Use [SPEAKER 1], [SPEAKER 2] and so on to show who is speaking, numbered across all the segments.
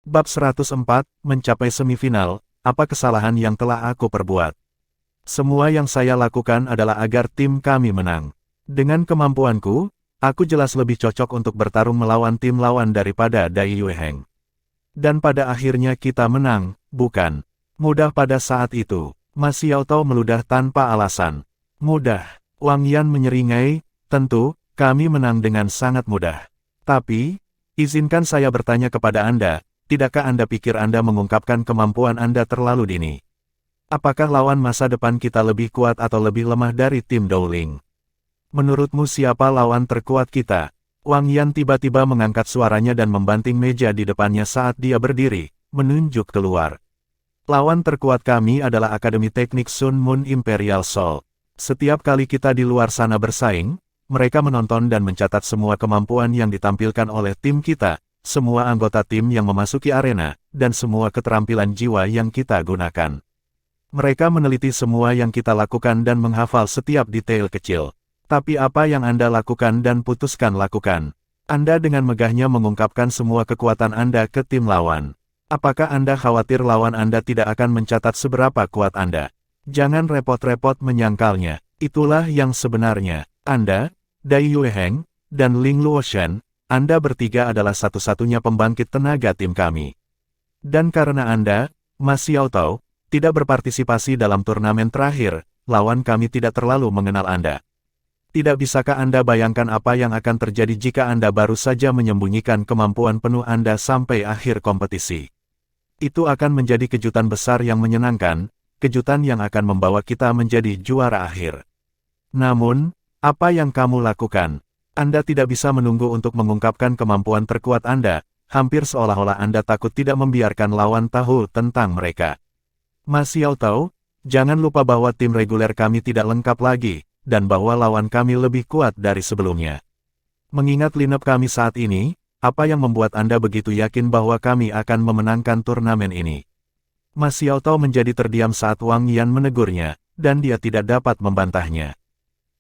[SPEAKER 1] Bab 104, mencapai semifinal, apa kesalahan yang telah aku perbuat? Semua yang saya lakukan adalah agar tim kami menang. Dengan kemampuanku, aku jelas lebih cocok untuk bertarung melawan tim lawan daripada Dai Yueheng. Dan pada akhirnya kita menang, bukan? Mudah pada saat itu. Ma Xiaotao meludah tanpa alasan. Mudah. Wang Yan menyeringai, tentu, kami menang dengan sangat mudah. Tapi, izinkan saya bertanya kepada Anda, tidakkah Anda pikir Anda mengungkapkan kemampuan Anda terlalu dini? Apakah lawan masa depan kita lebih kuat atau lebih lemah dari tim Dowling? Menurutmu siapa lawan terkuat kita? Wang Yan tiba-tiba mengangkat suaranya dan membanting meja di depannya saat dia berdiri, menunjuk keluar. Lawan terkuat kami adalah Akademi Teknik Sun Moon Imperial Soul. Setiap kali kita di luar sana bersaing, mereka menonton dan mencatat semua kemampuan yang ditampilkan oleh tim kita, semua anggota tim yang memasuki arena, dan semua keterampilan jiwa yang kita gunakan. Mereka meneliti semua yang kita lakukan dan menghafal setiap detail kecil. Tapi apa yang Anda lakukan dan putuskan lakukan? Anda dengan megahnya mengungkapkan semua kekuatan Anda ke tim lawan. Apakah Anda khawatir lawan Anda tidak akan mencatat seberapa kuat Anda? Jangan repot-repot menyangkalnya. Itulah yang sebenarnya. Anda, Dai Yueheng, dan Ling Luoshan, Anda bertiga adalah satu-satunya pembangkit tenaga tim kami. Dan karena Anda, Ma Xiaotao, tidak berpartisipasi dalam turnamen terakhir, lawan kami tidak terlalu mengenal Anda. Tidak bisakah Anda bayangkan apa yang akan terjadi jika Anda baru saja menyembunyikan kemampuan penuh Anda sampai akhir kompetisi? Itu akan menjadi kejutan besar yang menyenangkan, kejutan yang akan membawa kita menjadi juara akhir. Namun, apa yang kamu lakukan? Anda tidak bisa menunggu untuk mengungkapkan kemampuan terkuat Anda, hampir seolah-olah Anda takut tidak membiarkan lawan tahu tentang mereka. Ma Xiaotao, jangan lupa bahwa tim reguler kami tidak lengkap lagi, dan bahwa lawan kami lebih kuat dari sebelumnya. Mengingat lineup kami saat ini, apa yang membuat Anda begitu yakin bahwa kami akan memenangkan turnamen ini? Ma Xiaotao menjadi terdiam saat Wang Yan menegurnya, dan dia tidak dapat membantahnya.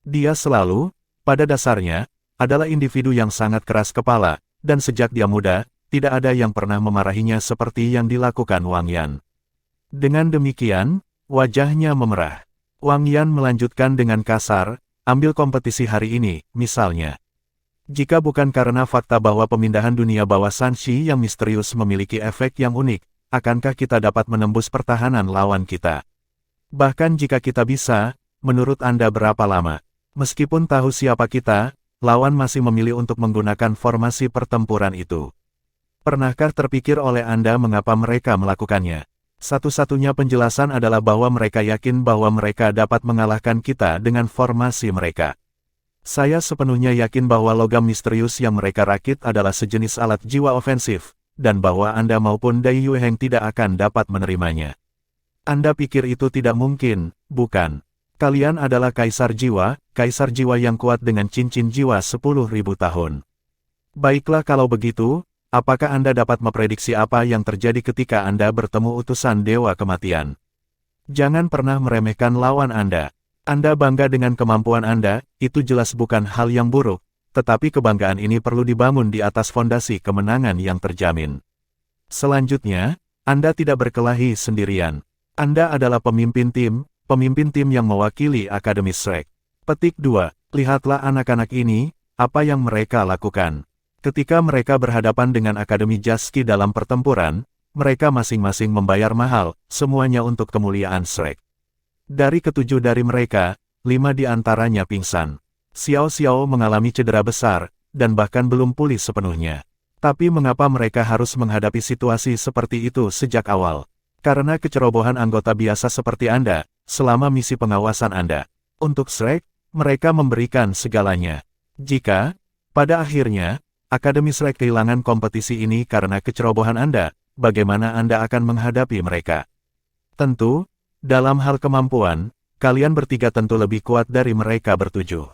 [SPEAKER 1] Dia selalu, pada dasarnya, adalah individu yang sangat keras kepala, dan sejak dia muda, tidak ada yang pernah memarahinya seperti yang dilakukan Wang Yan. Dengan demikian, wajahnya memerah. Wang Yan melanjutkan dengan kasar, ambil kompetisi hari ini, misalnya. Jika bukan karena fakta bahwa pemindahan dunia bawah Sanshi yang misterius memiliki efek yang unik, akankah kita dapat menembus pertahanan lawan kita? Bahkan jika kita bisa, menurut Anda berapa lama? Meskipun tahu siapa kita, lawan masih memilih untuk menggunakan formasi pertempuran itu. Pernahkah terpikir oleh Anda mengapa mereka melakukannya? Satu-satunya penjelasan adalah bahwa mereka yakin bahwa mereka dapat mengalahkan kita dengan formasi mereka. Saya sepenuhnya yakin bahwa logam misterius yang mereka rakit adalah sejenis alat jiwa ofensif, dan bahwa Anda maupun Dai Yueheng tidak akan dapat menerimanya. Anda pikir itu tidak mungkin, bukan? Kalian adalah kaisar jiwa yang kuat dengan cincin jiwa 10.000 tahun. Baiklah kalau begitu, apakah Anda dapat memprediksi apa yang terjadi ketika Anda bertemu utusan Dewa Kematian? Jangan pernah meremehkan lawan Anda. Anda bangga dengan kemampuan Anda, itu jelas bukan hal yang buruk, tetapi kebanggaan ini perlu dibangun di atas fondasi kemenangan yang terjamin. Selanjutnya, Anda tidak berkelahi sendirian. Anda adalah pemimpin tim yang mewakili Akademi Shrek. Petik 2. Lihatlah anak-anak ini, apa yang mereka lakukan. Ketika mereka berhadapan dengan Akademi Jaski dalam pertempuran, mereka masing-masing membayar mahal, semuanya untuk kemuliaan Shrek. Dari ketujuh dari mereka, 5 di antaranya pingsan. Xiao Xiao mengalami cedera besar, dan bahkan belum pulih sepenuhnya. Tapi mengapa mereka harus menghadapi situasi seperti itu sejak awal? Karena kecerobohan anggota biasa seperti Anda, selama misi pengawasan Anda. Untuk Shrek, mereka memberikan segalanya. Jika, pada akhirnya, Akademi Shrek kehilangan kompetisi ini karena kecerobohan Anda, bagaimana Anda akan menghadapi mereka? Tentu, dalam hal kemampuan, kalian bertiga tentu lebih kuat dari mereka bertujuh.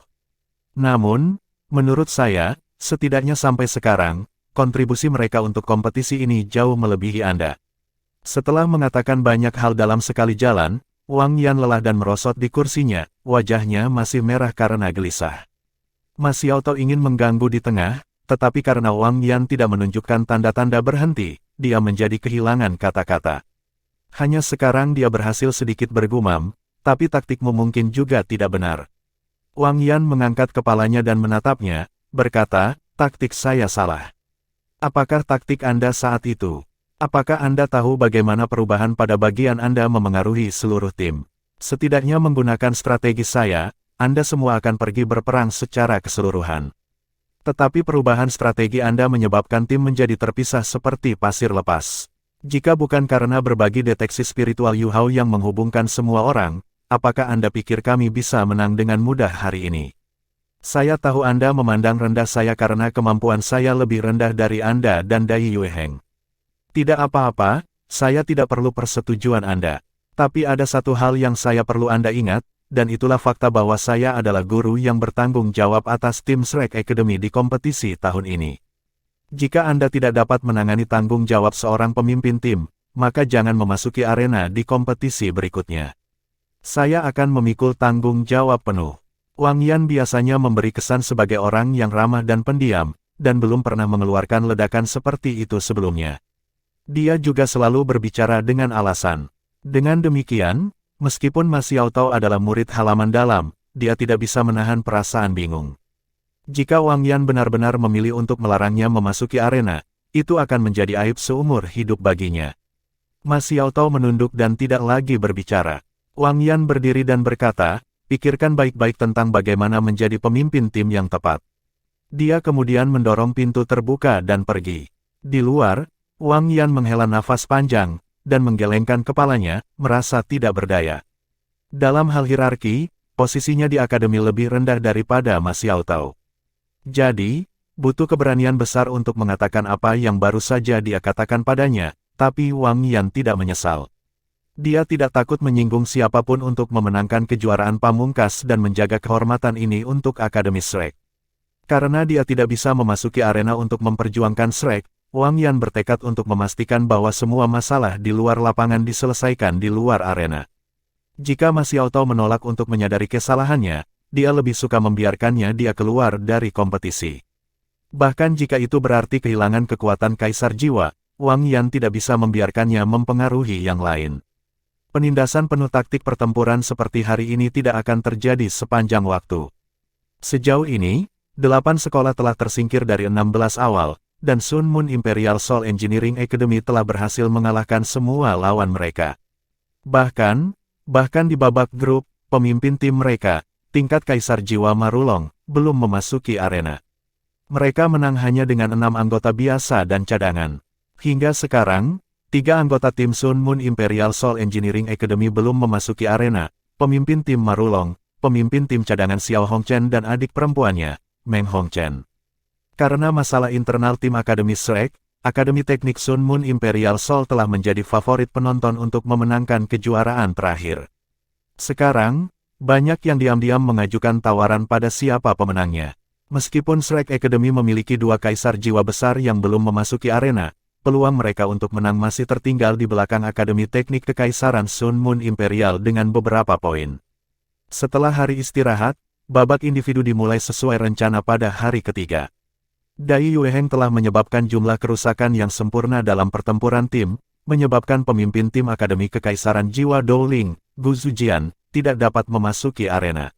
[SPEAKER 1] Namun, menurut saya, setidaknya sampai sekarang, kontribusi mereka untuk kompetisi ini jauh melebihi Anda. Setelah mengatakan banyak hal dalam sekali jalan, Wang Yan lelah dan merosot di kursinya, wajahnya masih merah karena gelisah. Ma Xiaotao ingin mengganggu di tengah, tetapi karena Wang Yan tidak menunjukkan tanda-tanda berhenti, dia menjadi kehilangan kata-kata. Hanya sekarang dia berhasil sedikit bergumam, tapi taktikmu mungkin juga tidak benar. Wang Yan mengangkat kepalanya dan menatapnya, berkata, taktik saya salah. Apakah taktik Anda saat itu? Apakah Anda tahu bagaimana perubahan pada bagian Anda memengaruhi seluruh tim? Setidaknya menggunakan strategi saya, Anda semua akan pergi berperang secara keseluruhan. Tetapi perubahan strategi Anda menyebabkan tim menjadi terpisah seperti pasir lepas. Jika bukan karena berbagi deteksi spiritual Yu Hao yang menghubungkan semua orang, apakah Anda pikir kami bisa menang dengan mudah hari ini? Saya tahu Anda memandang rendah saya karena kemampuan saya lebih rendah dari Anda dan Dai Yueheng. Tidak apa-apa, saya tidak perlu persetujuan Anda. Tapi ada satu hal yang saya perlu Anda ingat, dan itulah fakta bahwa saya adalah guru yang bertanggung jawab atas tim Shrek Academy di kompetisi tahun ini. Jika Anda tidak dapat menangani tanggung jawab seorang pemimpin tim, maka jangan memasuki arena di kompetisi berikutnya. Saya akan memikul tanggung jawab penuh. Wang Yan biasanya memberi kesan sebagai orang yang ramah dan pendiam, dan belum pernah mengeluarkan ledakan seperti itu sebelumnya. Dia juga selalu berbicara dengan alasan. Dengan demikian, meskipun Ma Xiaotao adalah murid halaman dalam, dia tidak bisa menahan perasaan bingung. Jika Wang Yan benar-benar memilih untuk melarangnya memasuki arena, itu akan menjadi aib seumur hidup baginya. Ma Xiaotao menunduk dan tidak lagi berbicara. Wang Yan berdiri dan berkata, pikirkan baik-baik tentang bagaimana menjadi pemimpin tim yang tepat. Dia kemudian mendorong pintu terbuka dan pergi. Di luar, Wang Yan menghela nafas panjang, dan menggelengkan kepalanya, merasa tidak berdaya. Dalam hal hierarki, posisinya di akademi lebih rendah daripada Ma Xiaotao. Jadi, butuh keberanian besar untuk mengatakan apa yang baru saja dia katakan padanya, tapi Wang Yan tidak menyesal. Dia tidak takut menyinggung siapapun untuk memenangkan kejuaraan pamungkas dan menjaga kehormatan ini untuk Akademi Shrek. Karena dia tidak bisa memasuki arena untuk memperjuangkan Shrek, Wang Yan bertekad untuk memastikan bahwa semua masalah di luar lapangan diselesaikan di luar arena. Jika Ma Xiaotao menolak untuk menyadari kesalahannya, dia lebih suka membiarkannya dia keluar dari kompetisi. Bahkan jika itu berarti kehilangan kekuatan kaisar jiwa, Wang Yan tidak bisa membiarkannya mempengaruhi yang lain. Penindasan penuh taktik pertempuran seperti hari ini tidak akan terjadi sepanjang waktu. Sejauh ini, 8 sekolah telah tersingkir dari 16 awal, dan Sun Moon Imperial Soul Engineering Academy telah berhasil mengalahkan semua lawan mereka. Bahkan di babak grup, pemimpin tim mereka, tingkat Kaisar Jiwa Marulong, belum memasuki arena. Mereka menang hanya dengan 6 anggota biasa dan cadangan. Hingga sekarang, 3 anggota tim Sun Moon Imperial Soul Engineering Academy belum memasuki arena, pemimpin tim Marulong, pemimpin tim cadangan Xiao Hongchen dan adik perempuannya, Meng Hongchen. Karena masalah internal tim Akademi Shrek, Akademi Teknik Sun Moon Imperial Soul telah menjadi favorit penonton untuk memenangkan kejuaraan terakhir. Sekarang, banyak yang diam-diam mengajukan tawaran pada siapa pemenangnya. Meskipun Shrek Academy memiliki 2 kaisar jiwa besar yang belum memasuki arena, peluang mereka untuk menang masih tertinggal di belakang Akademi Teknik Kekaisaran Sun Moon Imperial dengan beberapa poin. Setelah hari istirahat, babak individu dimulai sesuai rencana pada hari ketiga. Dai Yueheng telah menyebabkan jumlah kerusakan yang sempurna dalam pertempuran tim, menyebabkan pemimpin tim Akademi Kekaisaran Jiwa Douling, Gu Zujian, tidak dapat memasuki arena.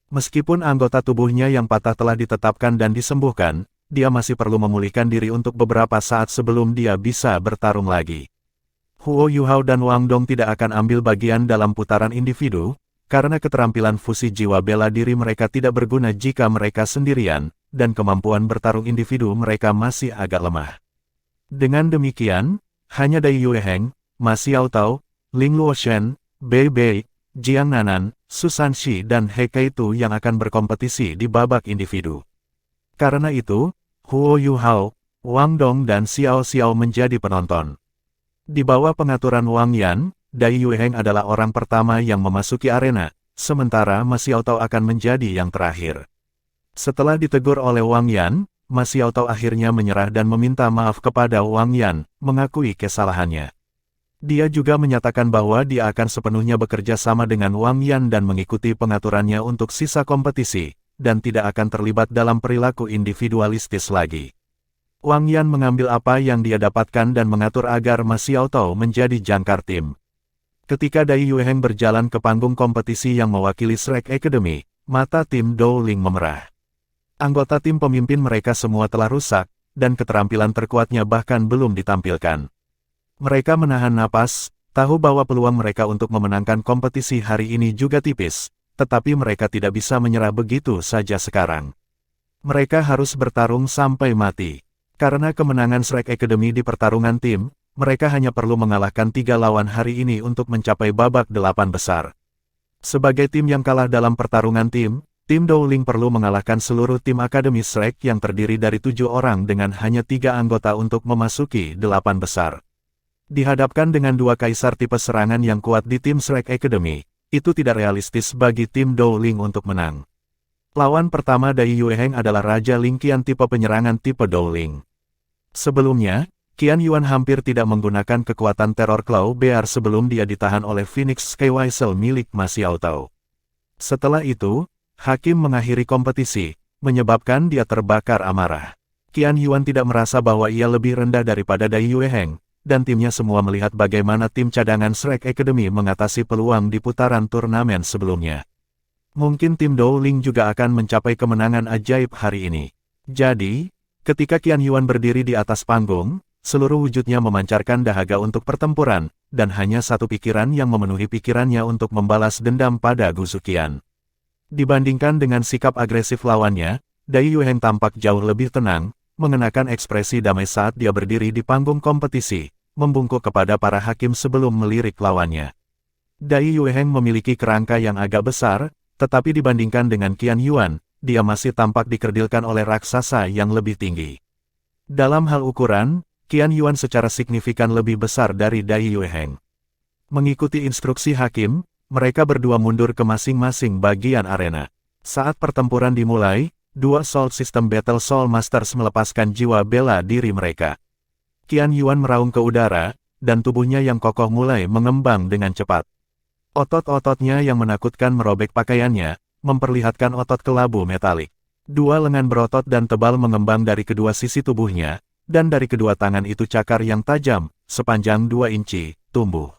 [SPEAKER 1] Meskipun anggota tubuhnya yang patah telah ditetapkan dan disembuhkan, dia masih perlu memulihkan diri untuk beberapa saat sebelum dia bisa bertarung lagi. Huo Yuhao dan Wang Dong tidak akan ambil bagian dalam putaran individu, karena keterampilan fusi jiwa bela diri mereka tidak berguna jika mereka sendirian, dan kemampuan bertarung individu mereka masih agak lemah. Dengan demikian, hanya Dai Yueheng, Ma Xiaotao, Ling Luoshen, Bei Bei, Jiang Nanan, Susan Shi dan He Keitu yang akan berkompetisi di babak individu. Karena itu, Huo Yuhao, Wang Dong dan Xiao Xiao menjadi penonton. Di bawah pengaturan Wang Yan, Dai Yueheng adalah orang pertama yang memasuki arena, sementara Ma Xiaotao akan menjadi yang terakhir. Setelah ditegur oleh Wang Yan, Ma Xiaotao akhirnya menyerah dan meminta maaf kepada Wang Yan, mengakui kesalahannya. Dia juga menyatakan bahwa dia akan sepenuhnya bekerja sama dengan Wang Yan dan mengikuti pengaturannya untuk sisa kompetisi, dan tidak akan terlibat dalam perilaku individualistis lagi. Wang Yan mengambil apa yang dia dapatkan dan mengatur agar Ma Xiaotao menjadi jangkar tim. Ketika Dai Yueheng berjalan ke panggung kompetisi yang mewakili Shrek Academy, mata tim Dowling memerah. Anggota tim pemimpin mereka semua telah rusak, dan keterampilan terkuatnya bahkan belum ditampilkan. Mereka menahan napas, tahu bahwa peluang mereka untuk memenangkan kompetisi hari ini juga tipis, tetapi mereka tidak bisa menyerah begitu saja sekarang. Mereka harus bertarung sampai mati. Karena kemenangan Shrek Academy di pertarungan tim, mereka hanya perlu mengalahkan 3 lawan hari ini untuk mencapai babak 8 besar. Sebagai tim yang kalah dalam pertarungan tim Dowling perlu mengalahkan seluruh tim Akademi Shrek yang terdiri dari 7 orang dengan hanya 3 anggota untuk memasuki 8 besar. Dihadapkan dengan 2 kaisar tipe serangan yang kuat di tim Shrek Academy, itu tidak realistis bagi tim Dowling untuk menang. Lawan pertama Dai Yueheng adalah Raja Lingqian tipe penyerangan tipe Dowling. Sebelumnya, Qian Yuan hampir tidak menggunakan kekuatan teror Claw Bear sebelum dia ditahan oleh Phoenix Skyweasel milik Ma Xiaotao. Setelah itu, Hakim mengakhiri kompetisi, menyebabkan dia terbakar amarah. Qian Yuan tidak merasa bahwa ia lebih rendah daripada Dai Yueheng, dan timnya semua melihat bagaimana tim cadangan Shrek Academy mengatasi peluang di putaran turnamen sebelumnya. Mungkin tim Dowling juga akan mencapai kemenangan ajaib hari ini. Jadi, ketika Qian Yuan berdiri di atas panggung, seluruh wujudnya memancarkan dahaga untuk pertempuran, dan hanya satu pikiran yang memenuhi pikirannya untuk membalas dendam pada Gu Zuqian. Dibandingkan dengan sikap agresif lawannya, Dai Yueheng tampak jauh lebih tenang, mengenakan ekspresi damai saat dia berdiri di panggung kompetisi, membungkuk kepada para hakim sebelum melirik lawannya. Dai Yueheng memiliki kerangka yang agak besar, tetapi dibandingkan dengan Qian Yuan, dia masih tampak dikerdilkan oleh raksasa yang lebih tinggi. Dalam hal ukuran, Qian Yuan secara signifikan lebih besar dari Dai Yueheng. Mengikuti instruksi hakim, mereka berdua mundur ke masing-masing bagian arena. Saat pertempuran dimulai, 2 Soul System Battle Soul Masters melepaskan jiwa bela diri mereka. Qian Yuan meraung ke udara, dan tubuhnya yang kokoh mulai mengembang dengan cepat. Otot-ototnya yang menakutkan merobek pakaiannya, memperlihatkan otot kelabu metalik. 2 lengan berotot dan tebal mengembang dari kedua sisi tubuhnya, dan dari kedua tangan itu cakar yang tajam, sepanjang 2 inci, tumbuh.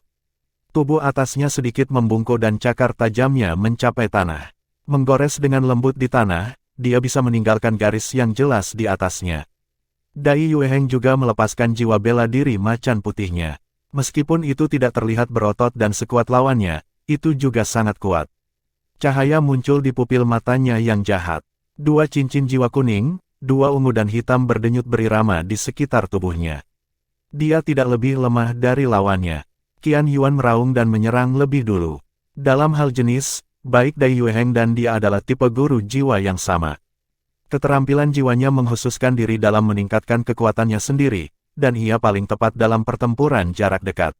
[SPEAKER 1] Tubuh atasnya sedikit membungkuk dan cakar tajamnya mencapai tanah. Menggores dengan lembut di tanah, dia bisa meninggalkan garis yang jelas di atasnya. Dai Yueheng juga melepaskan jiwa bela diri macan putihnya. Meskipun itu tidak terlihat berotot dan sekuat lawannya, itu juga sangat kuat. Cahaya muncul di pupil matanya yang jahat. 2 cincin jiwa kuning, 2 ungu dan hitam berdenyut berirama di sekitar tubuhnya. Dia tidak lebih lemah dari lawannya. Qian Yuan meraung dan menyerang lebih dulu. Dalam hal jenis, baik Dai Yueheng dan dia adalah tipe guru jiwa yang sama. Keterampilan jiwanya menghususkan diri dalam meningkatkan kekuatannya sendiri, dan ia paling tepat dalam pertempuran jarak dekat.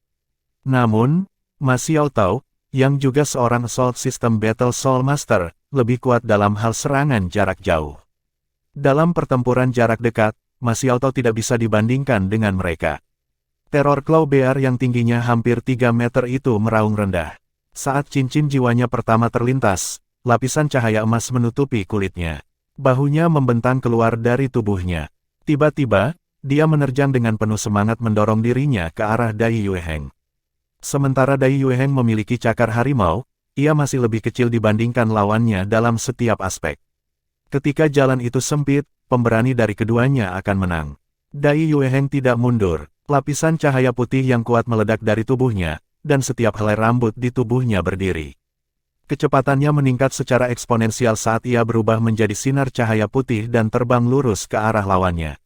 [SPEAKER 1] Namun, Ma Xiaotao, yang juga seorang Assault System Battle Soul Master, lebih kuat dalam hal serangan jarak jauh. Dalam pertempuran jarak dekat, Ma Xiaotao tidak bisa dibandingkan dengan mereka. Teror Claw Bear yang tingginya hampir 3 meter itu meraung rendah. Saat cincin jiwanya pertama terlintas, lapisan cahaya emas menutupi kulitnya. Bahunya membentang keluar dari tubuhnya. Tiba-tiba, dia menerjang dengan penuh semangat mendorong dirinya ke arah Dai Yueheng. Sementara Dai Yueheng memiliki cakar harimau, ia masih lebih kecil dibandingkan lawannya dalam setiap aspek. Ketika jalan itu sempit, pemberani dari keduanya akan menang. Dai Yueheng tidak mundur. Lapisan cahaya putih yang kuat meledak dari tubuhnya, dan setiap helai rambut di tubuhnya berdiri. Kecepatannya meningkat secara eksponensial saat ia berubah menjadi sinar cahaya putih dan terbang lurus ke arah lawannya.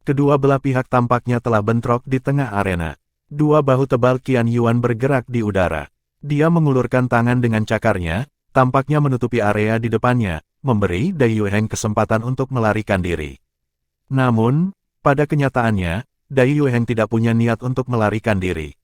[SPEAKER 1] Kedua belah pihak tampaknya telah bentrok di tengah arena. 2 bahu tebal Qian Yuan bergerak di udara. Dia mengulurkan tangan dengan cakarnya, tampaknya menutupi area di depannya, memberi Dai Yueheng kesempatan untuk melarikan diri. Namun, pada kenyataannya, Dai Yueheng tidak punya niat untuk melarikan diri.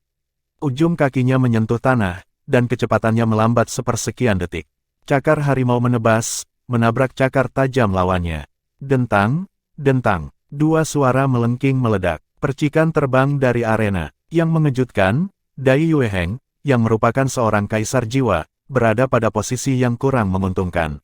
[SPEAKER 1] Ujung kakinya menyentuh tanah, dan kecepatannya melambat sepersekian detik. Cakar harimau menebas, menabrak cakar tajam lawannya. Dentang, dentang, 2 suara melengking meledak. Percikan terbang dari arena. Yang mengejutkan, Dai Yueheng, yang merupakan seorang kaisar jiwa, berada pada posisi yang kurang menguntungkan.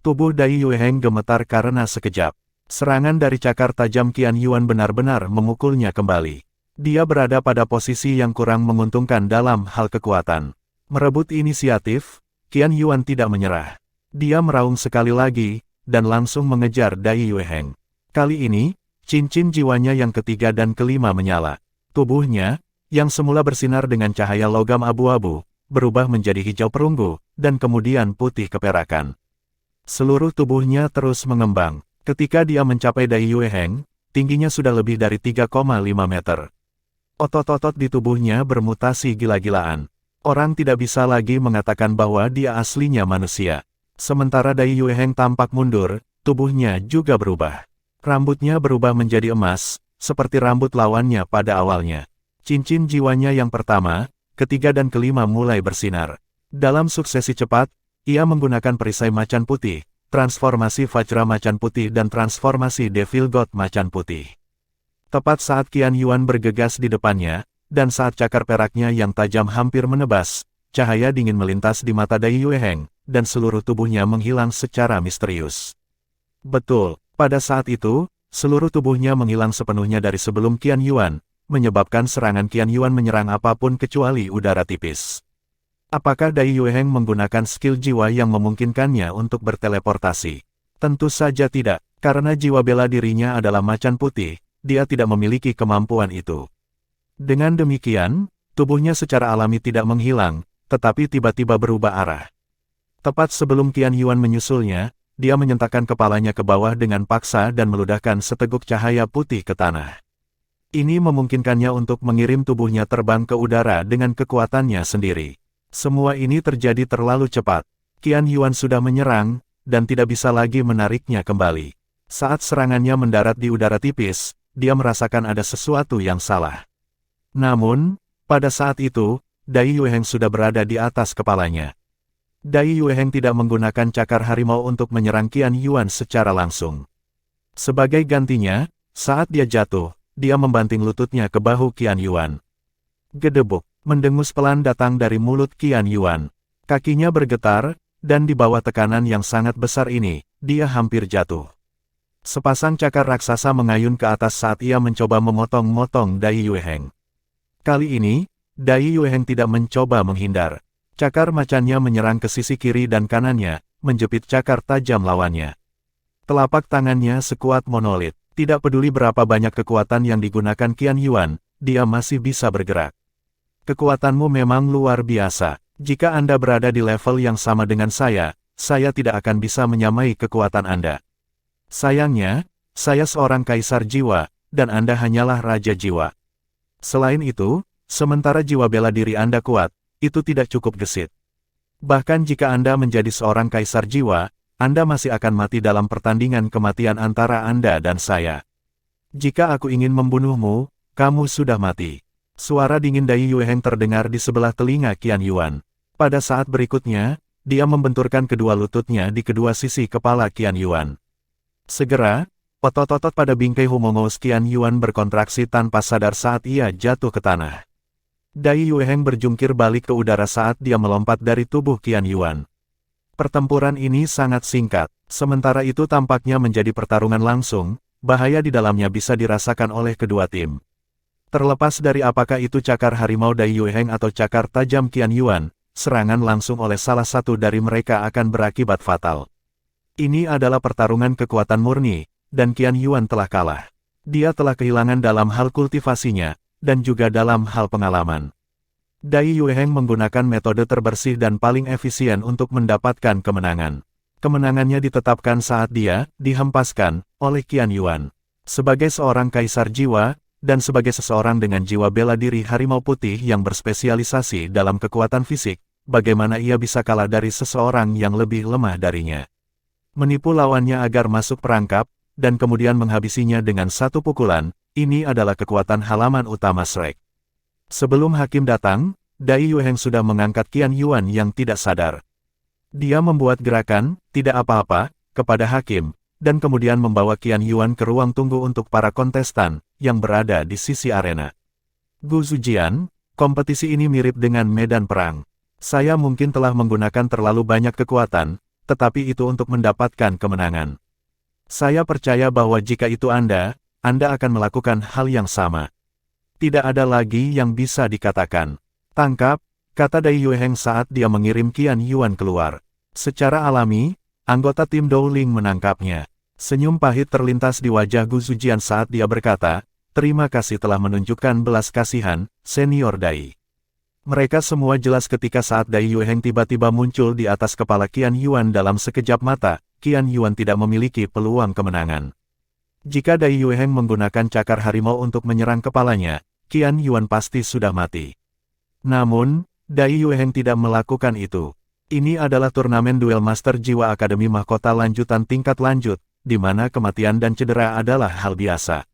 [SPEAKER 1] Tubuh Dai Yueheng gemetar karena sekejap. Serangan dari cakar tajam Qian Yuan benar-benar memukulnya kembali. Dia berada pada posisi yang kurang menguntungkan dalam hal kekuatan. Merebut inisiatif, Qian Yuan tidak menyerah. Dia meraung sekali lagi, dan langsung mengejar Dai Yueheng. Kali ini, cincin jiwanya yang ketiga dan kelima menyala. Tubuhnya, yang semula bersinar dengan cahaya logam abu-abu, berubah menjadi hijau perunggu, dan kemudian putih keperakan. Seluruh tubuhnya terus mengembang. Ketika dia mencapai Dai Yueheng, tingginya sudah lebih dari 3,5 meter. Otot-otot di tubuhnya bermutasi gila-gilaan. Orang tidak bisa lagi mengatakan bahwa dia aslinya manusia. Sementara Dai Yueheng tampak mundur, tubuhnya juga berubah. Rambutnya berubah menjadi emas, seperti rambut lawannya pada awalnya. Cincin jiwanya yang pertama, ketiga dan kelima mulai bersinar. Dalam suksesi cepat, ia menggunakan perisai macan putih, transformasi Vajra macan putih dan transformasi Devil God macan putih. Tepat saat Qian Yuan bergegas di depannya, dan saat cakar peraknya yang tajam hampir menebas, cahaya dingin melintas di mata Dai Yueheng, dan seluruh tubuhnya menghilang secara misterius. Betul, pada saat itu, seluruh tubuhnya menghilang sepenuhnya dari sebelum Qian Yuan, menyebabkan serangan Qian Yuan menyerang apapun kecuali udara tipis. Apakah Dai Yueheng menggunakan skill jiwa yang memungkinkannya untuk berteleportasi? Tentu saja tidak, karena jiwa bela dirinya adalah macan putih, dia tidak memiliki kemampuan itu. Dengan demikian, tubuhnya secara alami tidak menghilang, tetapi tiba-tiba berubah arah. Tepat sebelum Qian Yuan menyusulnya, dia menyentakkan kepalanya ke bawah dengan paksa dan meludahkan seteguk cahaya putih ke tanah. Ini memungkinkannya untuk mengirim tubuhnya terbang ke udara dengan kekuatannya sendiri. Semua ini terjadi terlalu cepat. Qian Yuan sudah menyerang, dan tidak bisa lagi menariknya kembali. Saat serangannya mendarat di udara tipis, dia merasakan ada sesuatu yang salah. Namun, pada saat itu, Dai Yueheng sudah berada di atas kepalanya. Dai Yueheng tidak menggunakan cakar harimau untuk menyerang Qian Yuan secara langsung. Sebagai gantinya, saat dia jatuh, dia membanting lututnya ke bahu Qian Yuan. Gedebuk, mendengus pelan datang dari mulut Qian Yuan. Kakinya bergetar, dan di bawah tekanan yang sangat besar ini, dia hampir jatuh. Sepasang cakar raksasa mengayun ke atas saat ia mencoba memotong-motong Dai Yueheng. Kali ini, Dai Yueheng tidak mencoba menghindar. Cakar macannya menyerang ke sisi kiri dan kanannya, menjepit cakar tajam lawannya. Telapak tangannya sekuat monolit. Tidak peduli berapa banyak kekuatan yang digunakan Qian Yuan, dia masih bisa bergerak. Kekuatanmu memang luar biasa. Jika Anda berada di level yang sama dengan saya tidak akan bisa menyamai kekuatan Anda. Sayangnya, saya seorang kaisar jiwa, dan Anda hanyalah raja jiwa. Selain itu, sementara jiwa bela diri Anda kuat, itu tidak cukup gesit. Bahkan jika Anda menjadi seorang kaisar jiwa, Anda masih akan mati dalam pertandingan kematian antara Anda dan saya. Jika aku ingin membunuhmu, kamu sudah mati. Suara dingin Dai Yueheng terdengar di sebelah telinga Qian Yuan. Pada saat berikutnya, dia membenturkan kedua lututnya di kedua sisi kepala Qian Yuan. Segera, otot-otot pada bingkai humongous Qian Yuan berkontraksi tanpa sadar saat ia jatuh ke tanah. Dai Yueheng berjungkir balik ke udara saat dia melompat dari tubuh Qian Yuan. Pertempuran ini sangat singkat, sementara itu tampaknya menjadi pertarungan langsung, bahaya di dalamnya bisa dirasakan oleh kedua tim. Terlepas dari apakah itu cakar harimau Dai Yueheng atau cakar tajam Qian Yuan, serangan langsung oleh salah satu dari mereka akan berakibat fatal. Ini adalah pertarungan kekuatan murni, dan Qian Yuan telah kalah. Dia telah kehilangan dalam hal kultivasinya, dan juga dalam hal pengalaman. Dai Yueheng menggunakan metode terbersih dan paling efisien untuk mendapatkan kemenangan. Kemenangannya ditetapkan saat dia dihempaskan oleh Qian Yuan. Sebagai seorang kaisar jiwa, dan sebagai seseorang dengan jiwa bela diri harimau putih yang berspesialisasi dalam kekuatan fisik, bagaimana ia bisa kalah dari seseorang yang lebih lemah darinya? Menipu lawannya agar masuk perangkap, dan kemudian menghabisinya dengan satu pukulan, ini adalah kekuatan halaman utama Shrek. Sebelum hakim datang, Dai Yueheng sudah mengangkat Qian Yuan yang tidak sadar. Dia membuat gerakan, tidak apa-apa, kepada hakim, dan kemudian membawa Qian Yuan ke ruang tunggu untuk para kontestan, yang berada di sisi arena. Gu Zujian, kompetisi ini mirip dengan medan perang. Saya mungkin telah menggunakan terlalu banyak kekuatan, tetapi itu untuk mendapatkan kemenangan. Saya percaya bahwa jika itu Anda akan melakukan hal yang sama. Tidak ada lagi yang bisa dikatakan. Tangkap, kata Dai Yueheng saat dia mengirim Qian Yuan keluar. Secara alami, anggota tim Dowling menangkapnya. Senyum pahit terlintas di wajah Gu Zujian saat dia berkata, terima kasih telah menunjukkan belas kasihan, Senior Dai. Mereka semua jelas ketika saat Dai Yueheng tiba-tiba muncul di atas kepala Qian Yuan dalam sekejap mata, Qian Yuan tidak memiliki peluang kemenangan. Jika Dai Yueheng menggunakan cakar harimau untuk menyerang kepalanya, Qian Yuan pasti sudah mati. Namun, Dai Yueheng tidak melakukan itu. Ini adalah turnamen duel Master Jiwa Akademi Mahkota lanjutan tingkat lanjut, di mana kematian dan cedera adalah hal biasa.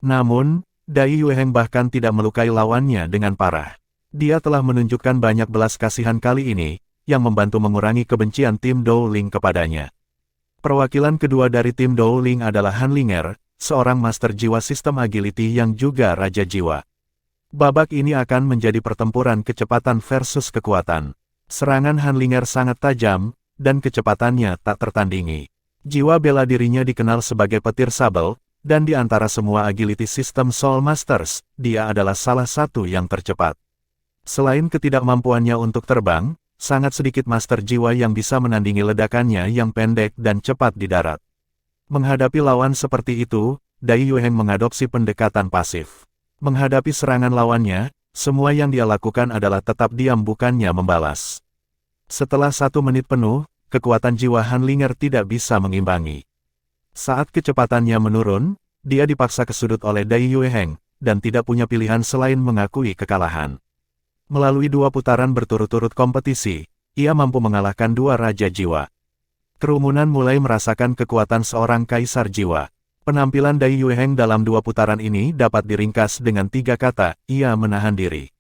[SPEAKER 1] Namun, Dai Yueheng bahkan tidak melukai lawannya dengan parah. Dia telah menunjukkan banyak belas kasihan kali ini, yang membantu mengurangi kebencian tim Dowling kepadanya. Perwakilan kedua dari tim Dowling adalah Han Linger, seorang Master Jiwa Sistem Agility yang juga Raja Jiwa. Babak ini akan menjadi pertempuran kecepatan versus kekuatan. Serangan Han Linger sangat tajam, dan kecepatannya tak tertandingi. Jiwa bela dirinya dikenal sebagai petir sabel, dan di antara semua agility system Soul Masters, dia adalah salah satu yang tercepat. Selain ketidakmampuannya untuk terbang, sangat sedikit master jiwa yang bisa menandingi ledakannya yang pendek dan cepat di darat. Menghadapi lawan seperti itu, Dai Yueheng mengadopsi pendekatan pasif. Menghadapi serangan lawannya, semua yang dia lakukan adalah tetap diam bukannya membalas. Setelah 1 menit penuh, kekuatan jiwa Han Linger tidak bisa mengimbangi. Saat kecepatannya menurun, dia dipaksa ke sudut oleh Dai Yueheng, dan tidak punya pilihan selain mengakui kekalahan. Melalui 2 putaran berturut-turut kompetisi, ia mampu mengalahkan 2 Raja Jiwa. Kerumunan mulai merasakan kekuatan seorang Kaisar Jiwa. Penampilan Dai Yueheng dalam 2 putaran ini dapat diringkas dengan 3 kata, ia menahan diri.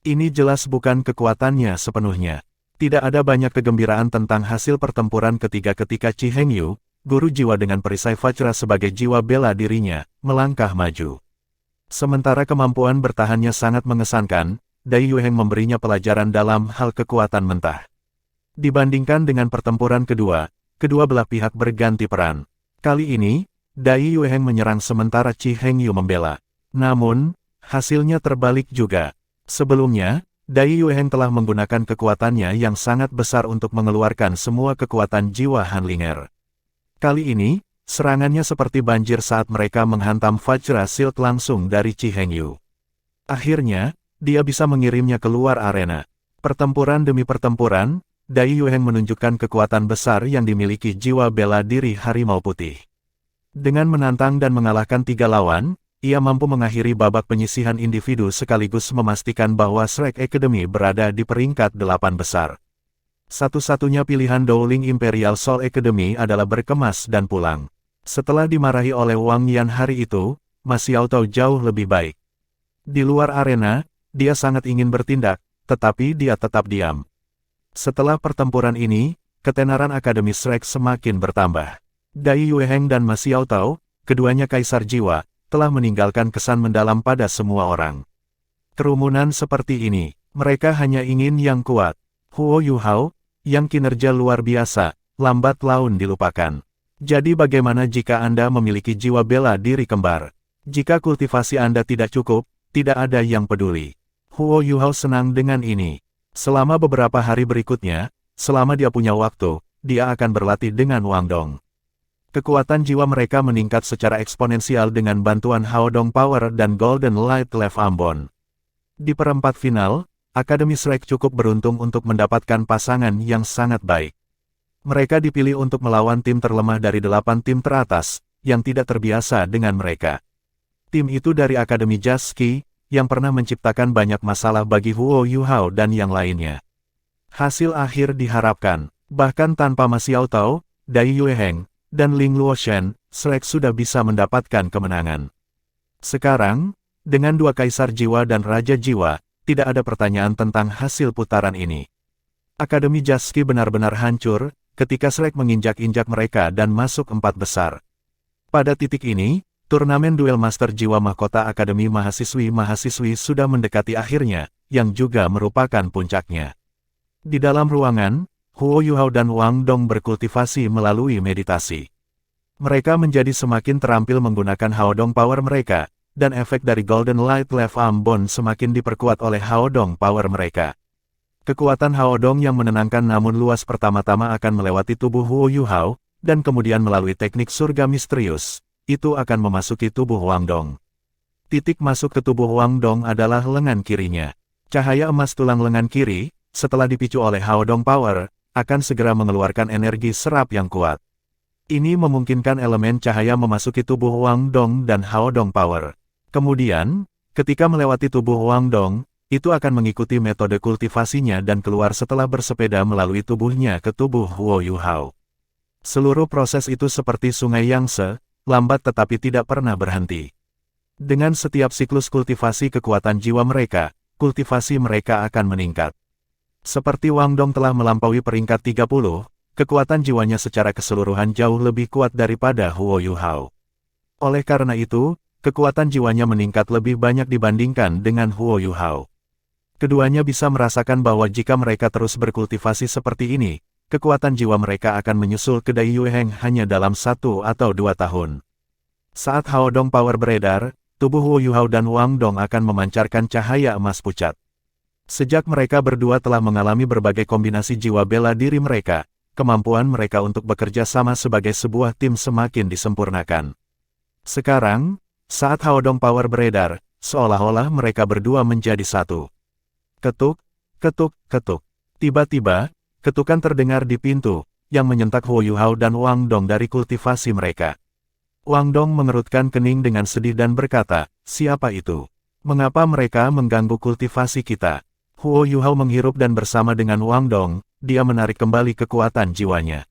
[SPEAKER 1] Ini jelas bukan kekuatannya sepenuhnya. Tidak ada banyak kegembiraan tentang hasil pertempuran ketiga ketika Chi Hengyu, guru jiwa dengan perisai Vajra sebagai jiwa bela dirinya, melangkah maju. Sementara kemampuan bertahannya sangat mengesankan, Dai Yueheng memberinya pelajaran dalam hal kekuatan mentah. Dibandingkan dengan pertempuran kedua belah pihak berganti peran. Kali ini, Dai Yueheng menyerang sementara Chi Hengyu membela. Namun, hasilnya terbalik juga. Sebelumnya, Dai Yueheng telah menggunakan kekuatannya yang sangat besar untuk mengeluarkan semua kekuatan jiwa Han Linger. Kali ini, serangannya seperti banjir saat mereka menghantam Vajra Shield langsung dari Chi Hengyu. Akhirnya, dia bisa mengirimnya keluar arena. Pertempuran demi pertempuran, Dai Yueheng menunjukkan kekuatan besar yang dimiliki jiwa bela diri harimau putih. Dengan menantang dan mengalahkan 3 lawan, ia mampu mengakhiri babak penyisihan individu sekaligus memastikan bahwa Shrek Academy berada di peringkat 8 besar. Satu-satunya pilihan Dowling Imperial Soul Academy adalah berkemas dan pulang. Setelah dimarahi oleh Wang Yan hari itu, Ma Xiaotao jauh lebih baik. Di luar arena, dia sangat ingin bertindak, tetapi dia tetap diam. Setelah pertempuran ini, ketenaran Akademi Shrek semakin bertambah. Dai Yueheng dan Ma Xiaotao, keduanya Kaisar Jiwa, telah meninggalkan kesan mendalam pada semua orang. Kerumunan seperti ini, mereka hanya ingin yang kuat. Huo Yuhao, yang kinerja luar biasa, lambat laun dilupakan. Jadi bagaimana jika Anda memiliki jiwa bela diri kembar? Jika kultivasi Anda tidak cukup, tidak ada yang peduli. Huo Yuhao senang dengan ini. Selama beberapa hari berikutnya, selama dia punya waktu, dia akan berlatih dengan Wang Dong. Kekuatan jiwa mereka meningkat secara eksponensial dengan bantuan Hao Dong Power dan Golden Light Left Ambon. Di perempat final, Akademi Shrek cukup beruntung untuk mendapatkan pasangan yang sangat baik. Mereka dipilih untuk melawan tim terlemah dari 8 tim teratas, yang tidak terbiasa dengan mereka. Tim itu dari Akademi Jaski, yang pernah menciptakan banyak masalah bagi Huo Yuhao dan yang lainnya. Hasil akhir diharapkan, bahkan tanpa Ma Xiaotao, Dai Yueheng, dan Ling Luoshen, Shrek sudah bisa mendapatkan kemenangan. Sekarang, dengan 2 Kaisar Jiwa dan Raja Jiwa, tidak ada pertanyaan tentang hasil putaran ini. Akademi Jaski benar-benar hancur, ketika Shrek menginjak-injak mereka dan masuk 4 besar. Pada titik ini, turnamen duel Master Jiwa Mahkota Akademi Mahasiswi-Mahasiswi sudah mendekati akhirnya, yang juga merupakan puncaknya. Di dalam ruangan, Huo Yuhao dan Wang Dong berkultivasi melalui meditasi. Mereka menjadi semakin terampil menggunakan Haodong Power mereka, dan efek dari Golden Light Left Arm Bond semakin diperkuat oleh Haodong Power mereka. Kekuatan Haodong yang menenangkan namun luas pertama-tama akan melewati tubuh Huo Yuhao, dan kemudian melalui teknik surga misterius, itu akan memasuki tubuh Wang Dong. Titik masuk ke tubuh Wang Dong adalah lengan kirinya. Cahaya emas tulang lengan kiri, setelah dipicu oleh Haodong Power, akan segera mengeluarkan energi serap yang kuat. Ini memungkinkan elemen cahaya memasuki tubuh Wang Dong dan Haodong Power. Kemudian, ketika melewati tubuh Wang Dong, itu akan mengikuti metode kultivasinya dan keluar setelah bersepeda melalui tubuhnya ke tubuh Huo Yuhao. Seluruh proses itu seperti sungai Yangtze, lambat tetapi tidak pernah berhenti. Dengan setiap siklus kultivasi kekuatan jiwa mereka, kultivasi mereka akan meningkat. Seperti Wang Dong telah melampaui peringkat 30, kekuatan jiwanya secara keseluruhan jauh lebih kuat daripada Huo Yuhao. Oleh karena itu, kekuatan jiwanya meningkat lebih banyak dibandingkan dengan Huo Yuhao. Keduanya bisa merasakan bahwa jika mereka terus berkultivasi seperti ini, kekuatan jiwa mereka akan menyusul ke Dai Yueheng hanya dalam 1 atau 2 tahun. Saat Haodong Power beredar, tubuh Huo Yuhao dan Wang Dong akan memancarkan cahaya emas pucat. Sejak mereka berdua telah mengalami berbagai kombinasi jiwa bela diri mereka, kemampuan mereka untuk bekerja sama sebagai sebuah tim semakin disempurnakan. Sekarang, saat Haodong Power beredar, seolah-olah mereka berdua menjadi satu. Ketuk, ketuk, ketuk. Tiba-tiba, ketukan terdengar di pintu, yang menyentak Huo Yuhao dan Wang Dong dari kultivasi mereka. Wang Dong mengerutkan kening dengan sedih dan berkata, "Siapa itu? Mengapa mereka mengganggu kultivasi kita?" Huo Yuhao menghirup dan bersama dengan Wang Dong, dia menarik kembali kekuatan jiwanya.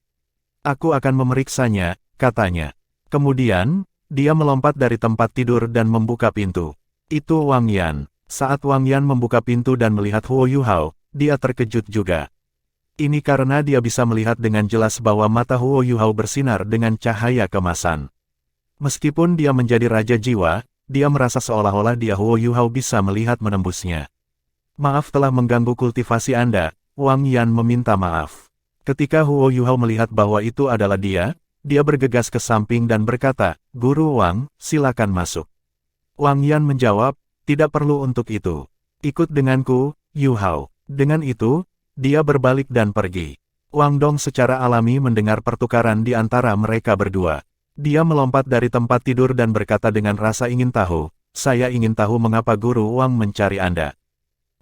[SPEAKER 1] "Aku akan memeriksanya," katanya. Kemudian, dia melompat dari tempat tidur dan membuka pintu. Itu Wang Yan. Saat Wang Yan membuka pintu dan melihat Huo Yuhao, dia terkejut juga. Ini karena dia bisa melihat dengan jelas bahwa mata Huo Yuhao bersinar dengan cahaya kemasan. Meskipun dia menjadi raja jiwa, dia merasa seolah-olah dia Huo Yuhao bisa melihat menembusnya. "Maaf telah mengganggu kultivasi Anda," Wang Yan meminta maaf. Ketika Huo Yuhao melihat bahwa itu adalah dia bergegas ke samping dan berkata, "Guru Wang, silakan masuk." Wang Yan menjawab, "Tidak perlu untuk itu. Ikut denganku, Yuhao." Dengan itu, dia berbalik dan pergi. Wang Dong secara alami mendengar pertukaran di antara mereka berdua. Dia melompat dari tempat tidur dan berkata dengan rasa ingin tahu, "Saya ingin tahu mengapa Guru Wang mencari Anda."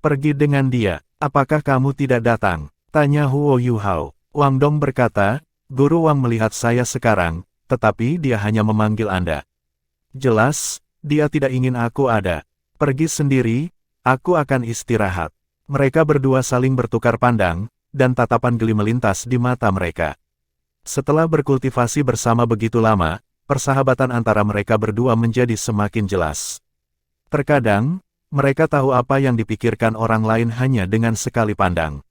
[SPEAKER 1] "Pergi dengan dia, apakah kamu tidak datang?" tanya Huo Yuhao. Wang Dong berkata, "Guru Wang melihat saya sekarang, tetapi dia hanya memanggil Anda. Jelas, dia tidak ingin aku ada. Pergi sendiri, aku akan istirahat." Mereka berdua saling bertukar pandang, dan tatapan geli melintas di mata mereka. Setelah berkultivasi bersama begitu lama, persahabatan antara mereka berdua menjadi semakin jelas. Terkadang, mereka tahu apa yang dipikirkan orang lain hanya dengan sekali pandang.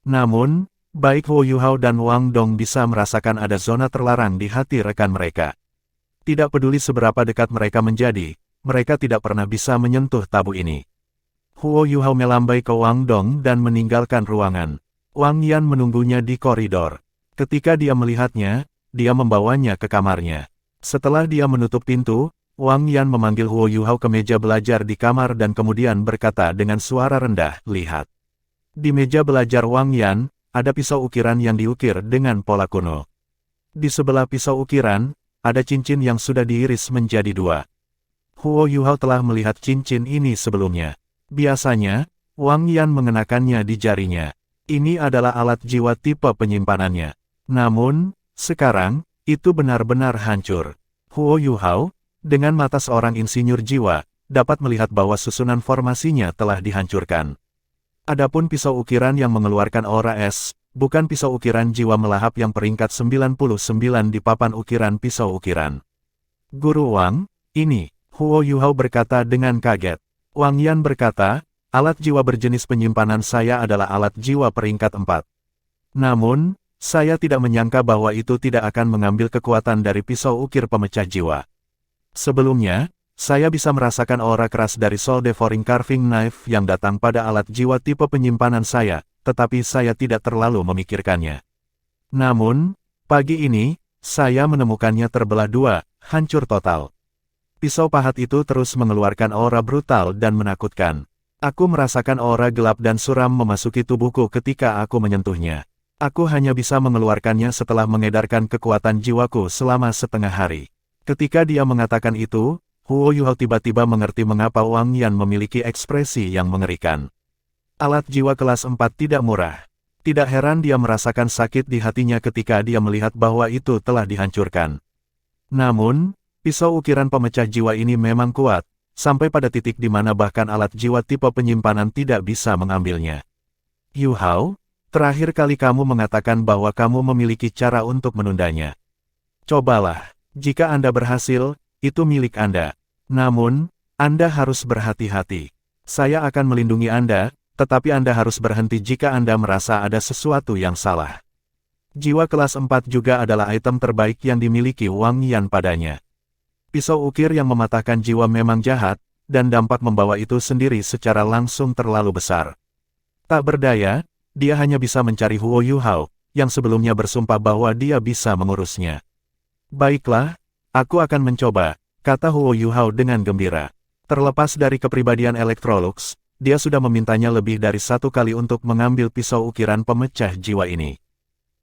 [SPEAKER 1] Namun, baik Huo Yuhao dan Wang Dong bisa merasakan ada zona terlarang di hati rekan mereka. Tidak peduli seberapa dekat mereka menjadi, mereka tidak pernah bisa menyentuh tabu ini. Huo Yuhao melambai ke Wang Dong dan meninggalkan ruangan. Wang Yan menunggunya di koridor. Ketika dia melihatnya, dia membawanya ke kamarnya. Setelah dia menutup pintu, Wang Yan memanggil Huo Yuhao ke meja belajar di kamar dan kemudian berkata dengan suara rendah, "Lihat." Di meja belajar Wang Yan, ada pisau ukiran yang diukir dengan pola kuno. Di sebelah pisau ukiran, ada cincin yang sudah diiris menjadi 2. Huo Yuhao telah melihat cincin ini sebelumnya. Biasanya, Wang Yan mengenakannya di jarinya. Ini adalah alat jiwa tipe penyimpanannya. Namun, sekarang, itu benar-benar hancur. Huo Yuhao, dengan mata seorang insinyur jiwa, dapat melihat bahwa susunan formasinya telah dihancurkan. Adapun pisau ukiran yang mengeluarkan aura es, bukan pisau ukiran jiwa melahap yang peringkat 99 di papan ukiran pisau ukiran. "Guru Wang, ini," Huo Yuhao berkata dengan kaget. Wang Yan berkata, "Alat jiwa berjenis penyimpanan saya adalah alat jiwa peringkat 4. Namun, saya tidak menyangka bahwa itu tidak akan mengambil kekuatan dari pisau ukir pemecah jiwa. Sebelumnya, saya bisa merasakan aura keras dari Soul Devouring Carving Knife yang datang pada alat jiwa tipe penyimpanan saya, tetapi saya tidak terlalu memikirkannya. Namun, pagi ini, Saya menemukannya terbelah dua, hancur total. Pisau pahat itu terus mengeluarkan aura brutal dan menakutkan. Aku merasakan aura gelap dan suram memasuki tubuhku ketika aku menyentuhnya. Aku hanya bisa mengeluarkannya setelah mengedarkan kekuatan jiwaku selama setengah hari. Ketika dia mengatakan itu, Huo Yuhao tiba-tiba mengerti mengapa Wang Yan memiliki ekspresi yang mengerikan. Alat jiwa kelas 4 tidak murah. Tidak heran dia merasakan sakit di hatinya ketika dia melihat bahwa itu telah dihancurkan. Namun, pisau ukiran pemecah jiwa ini memang kuat, sampai pada titik di mana bahkan alat jiwa tipe penyimpanan tidak bisa mengambilnya. Yu Hao, terakhir kali kamu mengatakan bahwa kamu memiliki cara untuk menundanya. Cobalah, jika Anda berhasil, itu milik Anda. Namun, Anda harus berhati-hati. Saya akan melindungi Anda, tetapi Anda harus berhenti jika Anda merasa ada sesuatu yang salah. Jiwa kelas 4 juga adalah item terbaik yang dimiliki Wang Yan padanya. Pisau ukir yang mematahkan jiwa memang jahat, dan dampak membawa itu sendiri secara langsung terlalu besar. Tak berdaya, dia hanya bisa mencari Huo Yuhao, yang sebelumnya bersumpah bahwa dia bisa mengurusnya. Baiklah, aku akan mencoba, kata Huo Yuhao dengan gembira. Terlepas dari kepribadian Electrolux, dia sudah memintanya lebih dari satu kali untuk mengambil pisau ukiran pemecah jiwa ini.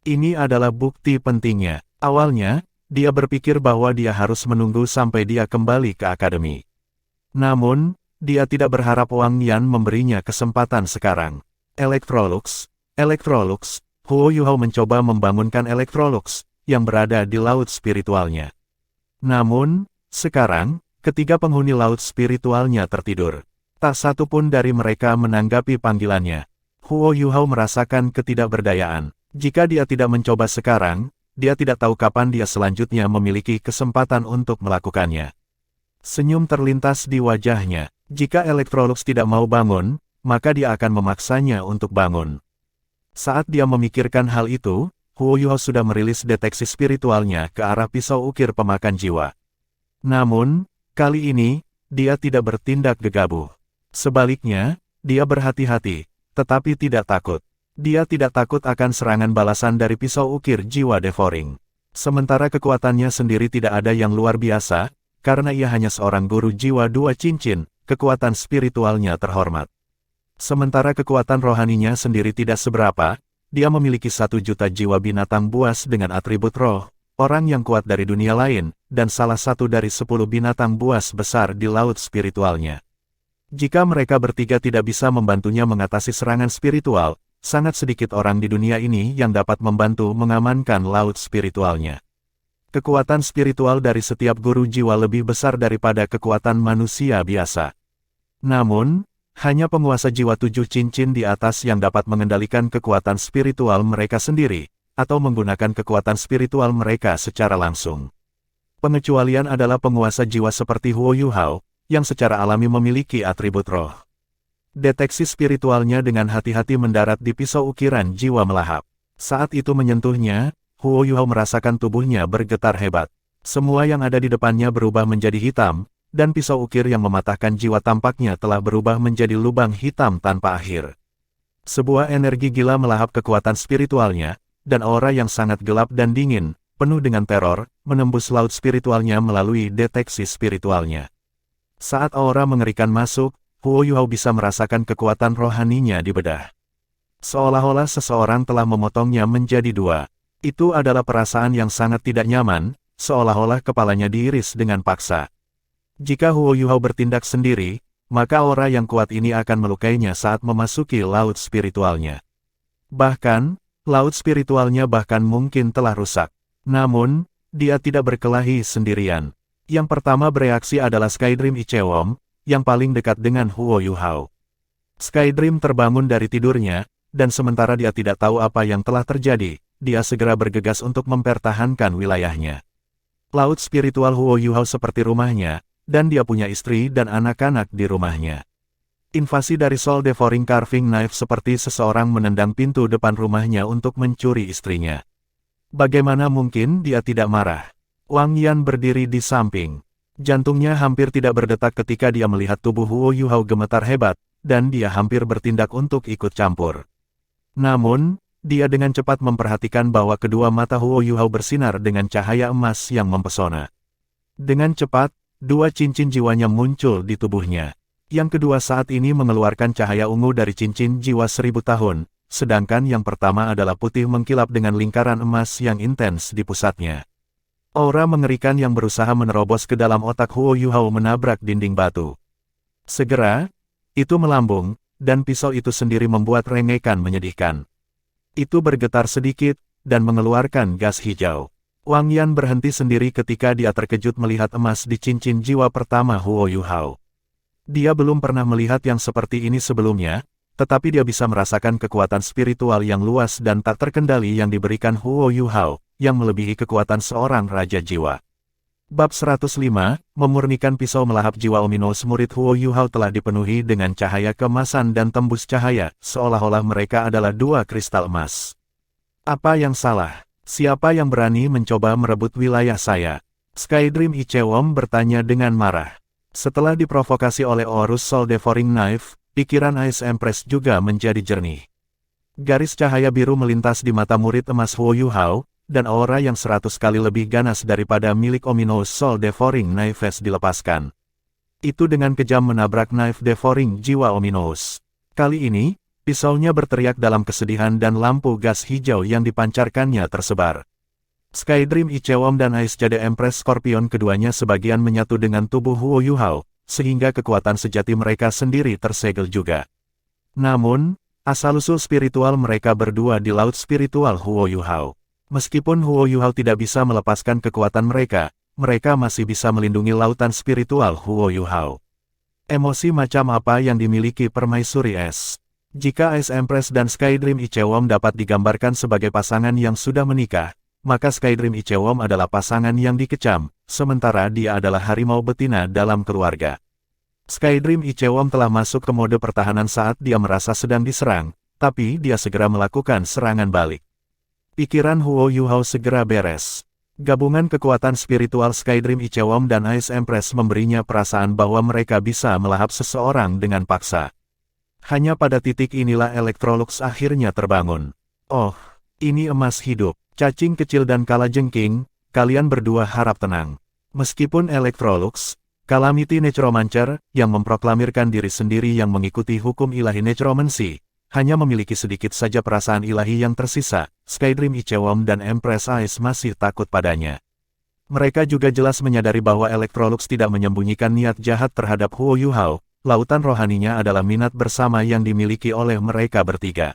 [SPEAKER 1] Ini adalah bukti pentingnya. Awalnya, dia berpikir bahwa dia harus menunggu sampai dia kembali ke akademi. Namun, dia tidak berharap Wang Yan memberinya kesempatan sekarang. Electrolux, Huo Yuhao mencoba membangunkan Electrolux, yang berada di laut spiritualnya. Namun, sekarang, ketiga penghuni laut spiritualnya tertidur. Tak satu pun dari mereka menanggapi panggilannya. Huo Yuhao merasakan ketidakberdayaan. Jika dia tidak mencoba sekarang, dia tidak tahu kapan dia selanjutnya memiliki kesempatan untuk melakukannya. Senyum terlintas di wajahnya. Jika Electrolux tidak mau bangun, maka dia akan memaksanya untuk bangun. Saat dia memikirkan hal itu, Huo Yuhao sudah merilis deteksi spiritualnya ke arah pisau ukir pemakan jiwa. Namun, kali ini, dia tidak bertindak gegabah. Sebaliknya, dia berhati-hati, tetapi tidak takut. Dia tidak takut akan serangan balasan dari pisau ukir jiwa Devouring. Sementara kekuatannya sendiri tidak ada yang luar biasa, karena ia hanya seorang guru jiwa 2 cincin, kekuatan spiritualnya terhormat. Sementara kekuatan rohaninya sendiri tidak seberapa, dia memiliki 1 juta jiwa binatang buas dengan atribut roh, orang yang kuat dari dunia lain, dan salah satu dari 10 binatang buas besar di laut spiritualnya. Jika mereka bertiga tidak bisa membantunya mengatasi serangan spiritual, sangat sedikit orang di dunia ini yang dapat membantu mengamankan laut spiritualnya. Kekuatan spiritual dari setiap guru jiwa lebih besar daripada kekuatan manusia biasa. Namun, hanya penguasa jiwa 7 cincin di atas yang dapat mengendalikan kekuatan spiritual mereka sendiri, atau menggunakan kekuatan spiritual mereka secara langsung. Pengecualian adalah penguasa jiwa seperti Huo Yuhao, yang secara alami memiliki atribut roh. Deteksi spiritualnya dengan hati-hati mendarat di pisau ukiran jiwa melahap. Saat itu menyentuhnya, Huo Yuhao merasakan tubuhnya bergetar hebat. Semua yang ada di depannya berubah menjadi hitam, dan pisau ukir yang mematahkan jiwa tampaknya telah berubah menjadi lubang hitam tanpa akhir. Sebuah energi gila melahap kekuatan spiritualnya, dan aura yang sangat gelap dan dingin, penuh dengan teror, menembus laut spiritualnya melalui deteksi spiritualnya. Saat aura mengerikan masuk, Huo Yuhao bisa merasakan kekuatan rohaninya dibedah. Seolah-olah seseorang telah memotongnya menjadi 2. Itu adalah perasaan yang sangat tidak nyaman, seolah-olah kepalanya diiris dengan paksa. Jika Huo Yuhao bertindak sendiri, maka aura yang kuat ini akan melukainya saat memasuki laut spiritualnya. Bahkan, laut spiritualnya bahkan mungkin telah rusak. Namun, dia tidak berkelahi sendirian. Yang pertama bereaksi adalah Skydream Ichewom, yang paling dekat dengan Huo Yuhao. Skydream terbangun dari tidurnya, dan sementara dia tidak tahu apa yang telah terjadi, dia segera bergegas untuk mempertahankan wilayahnya. Laut spiritual Huo Yuhao seperti rumahnya, dan dia punya istri dan anak-anak di rumahnya. Invasi dari Soul Devouring Carving Knife seperti seseorang menendang pintu depan rumahnya untuk mencuri istrinya. Bagaimana mungkin dia tidak marah? Wang Yan berdiri di samping. Jantungnya hampir tidak berdetak ketika dia melihat tubuh Huo Yuhao gemetar hebat, dan dia hampir bertindak untuk ikut campur. Namun, Dia dengan cepat memperhatikan bahwa kedua mata Huo Yuhao bersinar dengan cahaya emas yang mempesona. Dengan cepat, dua cincin jiwanya muncul di tubuhnya. Yang kedua saat ini mengeluarkan cahaya ungu dari cincin jiwa 1000 tahun, sedangkan yang pertama adalah putih mengkilap dengan lingkaran emas yang intens di pusatnya. Aura mengerikan yang berusaha menerobos ke dalam otak Huo Yuhao menabrak dinding batu. Segera, itu melambung, dan pisau itu sendiri membuat rengekan menyedihkan. Itu bergetar sedikit, dan mengeluarkan gas hijau. Wang Yan berhenti sendiri ketika dia terkejut melihat emas di cincin jiwa pertama Huo Yuhao. Dia belum pernah melihat yang seperti ini sebelumnya, tetapi dia bisa merasakan kekuatan spiritual yang luas dan tak terkendali yang diberikan Huo Yuhao, yang melebihi kekuatan seorang raja jiwa. Bab 105, memurnikan pisau melahap jiwa ominous murid Huo Yuhao telah dipenuhi dengan cahaya keemasan dan tembus cahaya, seolah-olah mereka adalah dua kristal emas. Apa yang salah? Siapa yang berani mencoba merebut wilayah saya? Skydream Ichewom bertanya dengan marah. Setelah diprovokasi oleh Horus Soul Devouring Knife, pikiran Ice Empress juga menjadi jernih. Garis cahaya biru melintas di mata murid emas Huo Yuhao, dan aura yang 100 kali lebih ganas daripada milik Ominous Soul Devouring Knife dilepaskan. Itu dengan kejam menabrak Knife Devouring jiwa Ominous. Kali ini, pisaunya berteriak dalam kesedihan dan lampu gas hijau yang dipancarkannya tersebar. Skydream Ichewom dan Ice Jade Empress Scorpion keduanya sebagian menyatu dengan tubuh Huo Yuhao, sehingga kekuatan sejati mereka sendiri tersegel juga. Namun, asal-usul spiritual mereka berdua di laut spiritual Huo Yuhao. Meskipun Huo Yuhao tidak bisa melepaskan kekuatan mereka, mereka masih bisa melindungi lautan spiritual Huo Yuhao. Emosi macam apa yang dimiliki Permaisuri Es? Jika Ice Empress dan Skydream Ichewom dapat digambarkan sebagai pasangan yang sudah menikah, maka Skydream Ichewom adalah pasangan yang dikecam, sementara dia adalah harimau betina dalam keluarga. Skydream Ichewom telah masuk ke mode pertahanan saat dia merasa sedang diserang, tapi dia segera melakukan serangan balik. Pikiran Huo Yuhao segera beres. Gabungan kekuatan spiritual Skydream Ichewom dan Ice Empress memberinya perasaan bahwa mereka bisa melahap seseorang dengan paksa. Hanya pada titik inilah Electrolux akhirnya terbangun. Oh, ini emas hidup. Cacing kecil dan kalajengking, kalian berdua harap tenang. Meskipun Electrolux, Calamity Necromancer, yang memproklamirkan diri sendiri yang mengikuti hukum ilahi Necromancy, hanya memiliki sedikit saja perasaan ilahi yang tersisa, Skydream Ichewom dan Empress Ice masih takut padanya. Mereka juga jelas menyadari bahwa Electrolux tidak menyembunyikan niat jahat terhadap Huo Yuhao, lautan rohaninya adalah minat bersama yang dimiliki oleh mereka bertiga.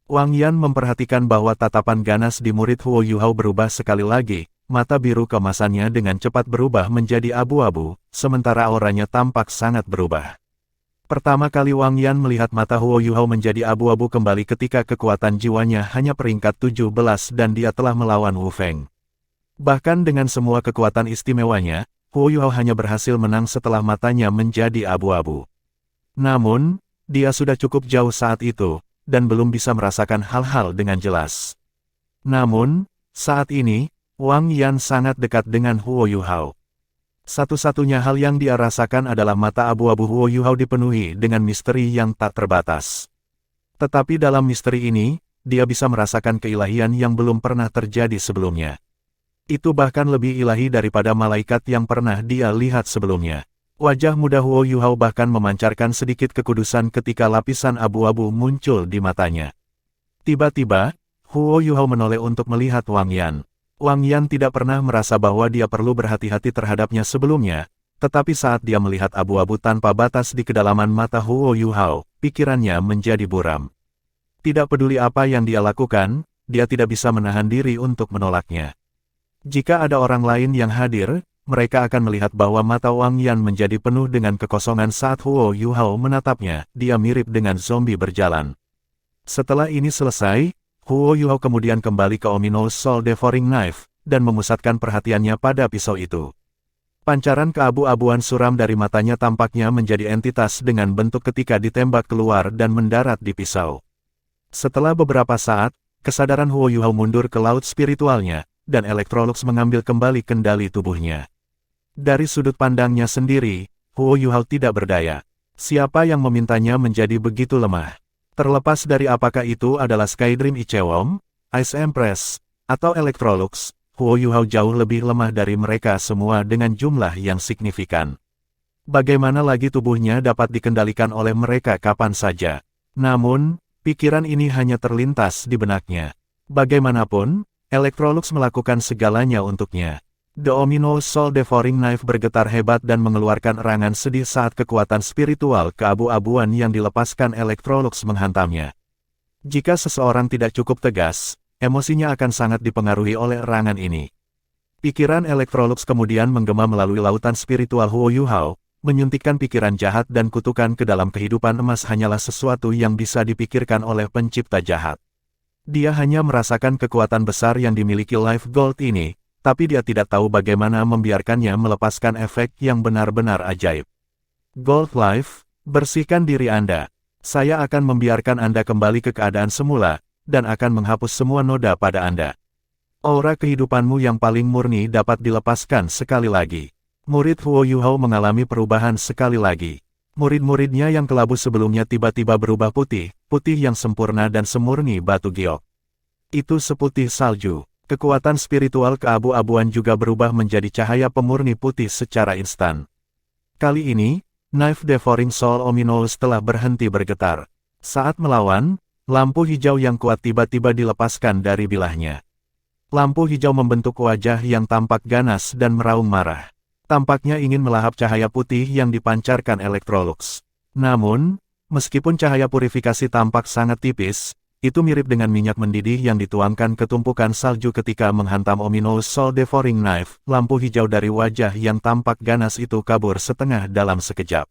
[SPEAKER 1] Wang Yan memperhatikan bahwa tatapan ganas di murid Huo Yuhao berubah sekali lagi, mata biru keemasannya dengan cepat berubah menjadi abu-abu, sementara auranya tampak sangat berubah. Pertama kali Wang Yan melihat mata Huo Yuhao menjadi abu-abu kembali ketika kekuatan jiwanya hanya peringkat 17 dan dia telah melawan Wu Feng. Bahkan dengan semua kekuatan istimewanya, Huo Yuhao hanya berhasil menang setelah matanya menjadi abu-abu. Namun, dia sudah cukup jauh saat itu, dan belum bisa merasakan hal-hal dengan jelas. Namun, saat ini, Wang Yan sangat dekat dengan Huo Yuhao. Satu-satunya hal yang dia rasakan adalah mata abu-abu Huo Yuhao dipenuhi dengan misteri yang tak terbatas. Tetapi dalam misteri ini, dia bisa merasakan keilahian yang belum pernah terjadi sebelumnya. Itu bahkan lebih ilahi daripada malaikat yang pernah dia lihat sebelumnya. Wajah muda Huo Yuhao bahkan memancarkan sedikit kekudusan ketika lapisan abu-abu muncul di matanya. Tiba-tiba, Huo Yuhao menoleh untuk melihat Wang Yan. Wang Yan tidak pernah merasa bahwa dia perlu berhati-hati terhadapnya sebelumnya, tetapi saat dia melihat abu-abu tanpa batas di kedalaman mata Huo Yuhao, pikirannya menjadi buram. Tidak peduli apa yang dia lakukan, dia tidak bisa menahan diri untuk menolaknya. Jika ada orang lain yang hadir, mereka akan melihat bahwa mata Wang Yan menjadi penuh dengan kekosongan saat Huo Yuhao menatapnya, dia mirip dengan zombie berjalan. Setelah ini selesai, Huo Yuhao kemudian kembali ke Ominous Soul Devouring Knife, dan memusatkan perhatiannya pada pisau itu. Pancaran keabu-abuan suram dari matanya tampaknya menjadi entitas dengan bentuk ketika ditembak keluar dan mendarat di pisau. Setelah beberapa saat, kesadaran Huo Yuhao mundur ke laut spiritualnya, dan Electrolux mengambil kembali kendali tubuhnya. Dari sudut pandangnya sendiri, Huo Yuhao tidak berdaya. Siapa yang memintanya menjadi begitu lemah? Terlepas dari apakah itu adalah Skydream Ichewon, Ice Empress, atau Electrolux, Huo Yuhao jauh lebih lemah dari mereka semua dengan jumlah yang signifikan. Bagaimana lagi tubuhnya dapat dikendalikan oleh mereka kapan saja? Namun, pikiran ini hanya terlintas di benaknya. Bagaimanapun, Electrolux melakukan segalanya untuknya. The Ominous Soul Devouring Knife bergetar hebat dan mengeluarkan erangan sedih saat kekuatan spiritual keabu-abuan yang dilepaskan Electrolux menghantamnya. Jika seseorang tidak cukup tegas, emosinya akan sangat dipengaruhi oleh erangan ini. Pikiran Electrolux kemudian menggema melalui lautan spiritual Huo Yuhao, menyuntikkan pikiran jahat dan kutukan ke dalam kehidupan emas hanyalah sesuatu yang bisa dipikirkan oleh pencipta jahat. Dia hanya merasakan kekuatan besar yang dimiliki Life Gold ini, tapi dia tidak tahu bagaimana membiarkannya melepaskan efek yang benar-benar ajaib. Gold Life, bersihkan diri Anda. Saya akan membiarkan Anda kembali ke keadaan semula, dan akan menghapus semua noda pada Anda. Aura kehidupanmu yang paling murni dapat dilepaskan sekali lagi. Murid Huo Yuhao mengalami perubahan sekali lagi. Murid-muridnya yang kelabu sebelumnya tiba-tiba berubah putih, putih yang sempurna dan semurni batu giok. Itu seputih salju. Kekuatan spiritual keabu-abuan juga berubah menjadi cahaya pemurni putih secara instan. Kali ini, Knife Devouring Soul Ominous telah berhenti bergetar. Saat melawan, lampu hijau yang kuat tiba-tiba dilepaskan dari bilahnya. Lampu hijau membentuk wajah yang tampak ganas dan meraung marah. Tampaknya ingin melahap cahaya putih yang dipancarkan Electrolux. Namun, meskipun cahaya purifikasi tampak sangat tipis, itu mirip dengan minyak mendidih yang dituangkan ke tumpukan salju ketika menghantam Ominous Soul Devouring Knife. Lampu hijau dari wajah yang tampak ganas itu kabur setengah dalam sekejap.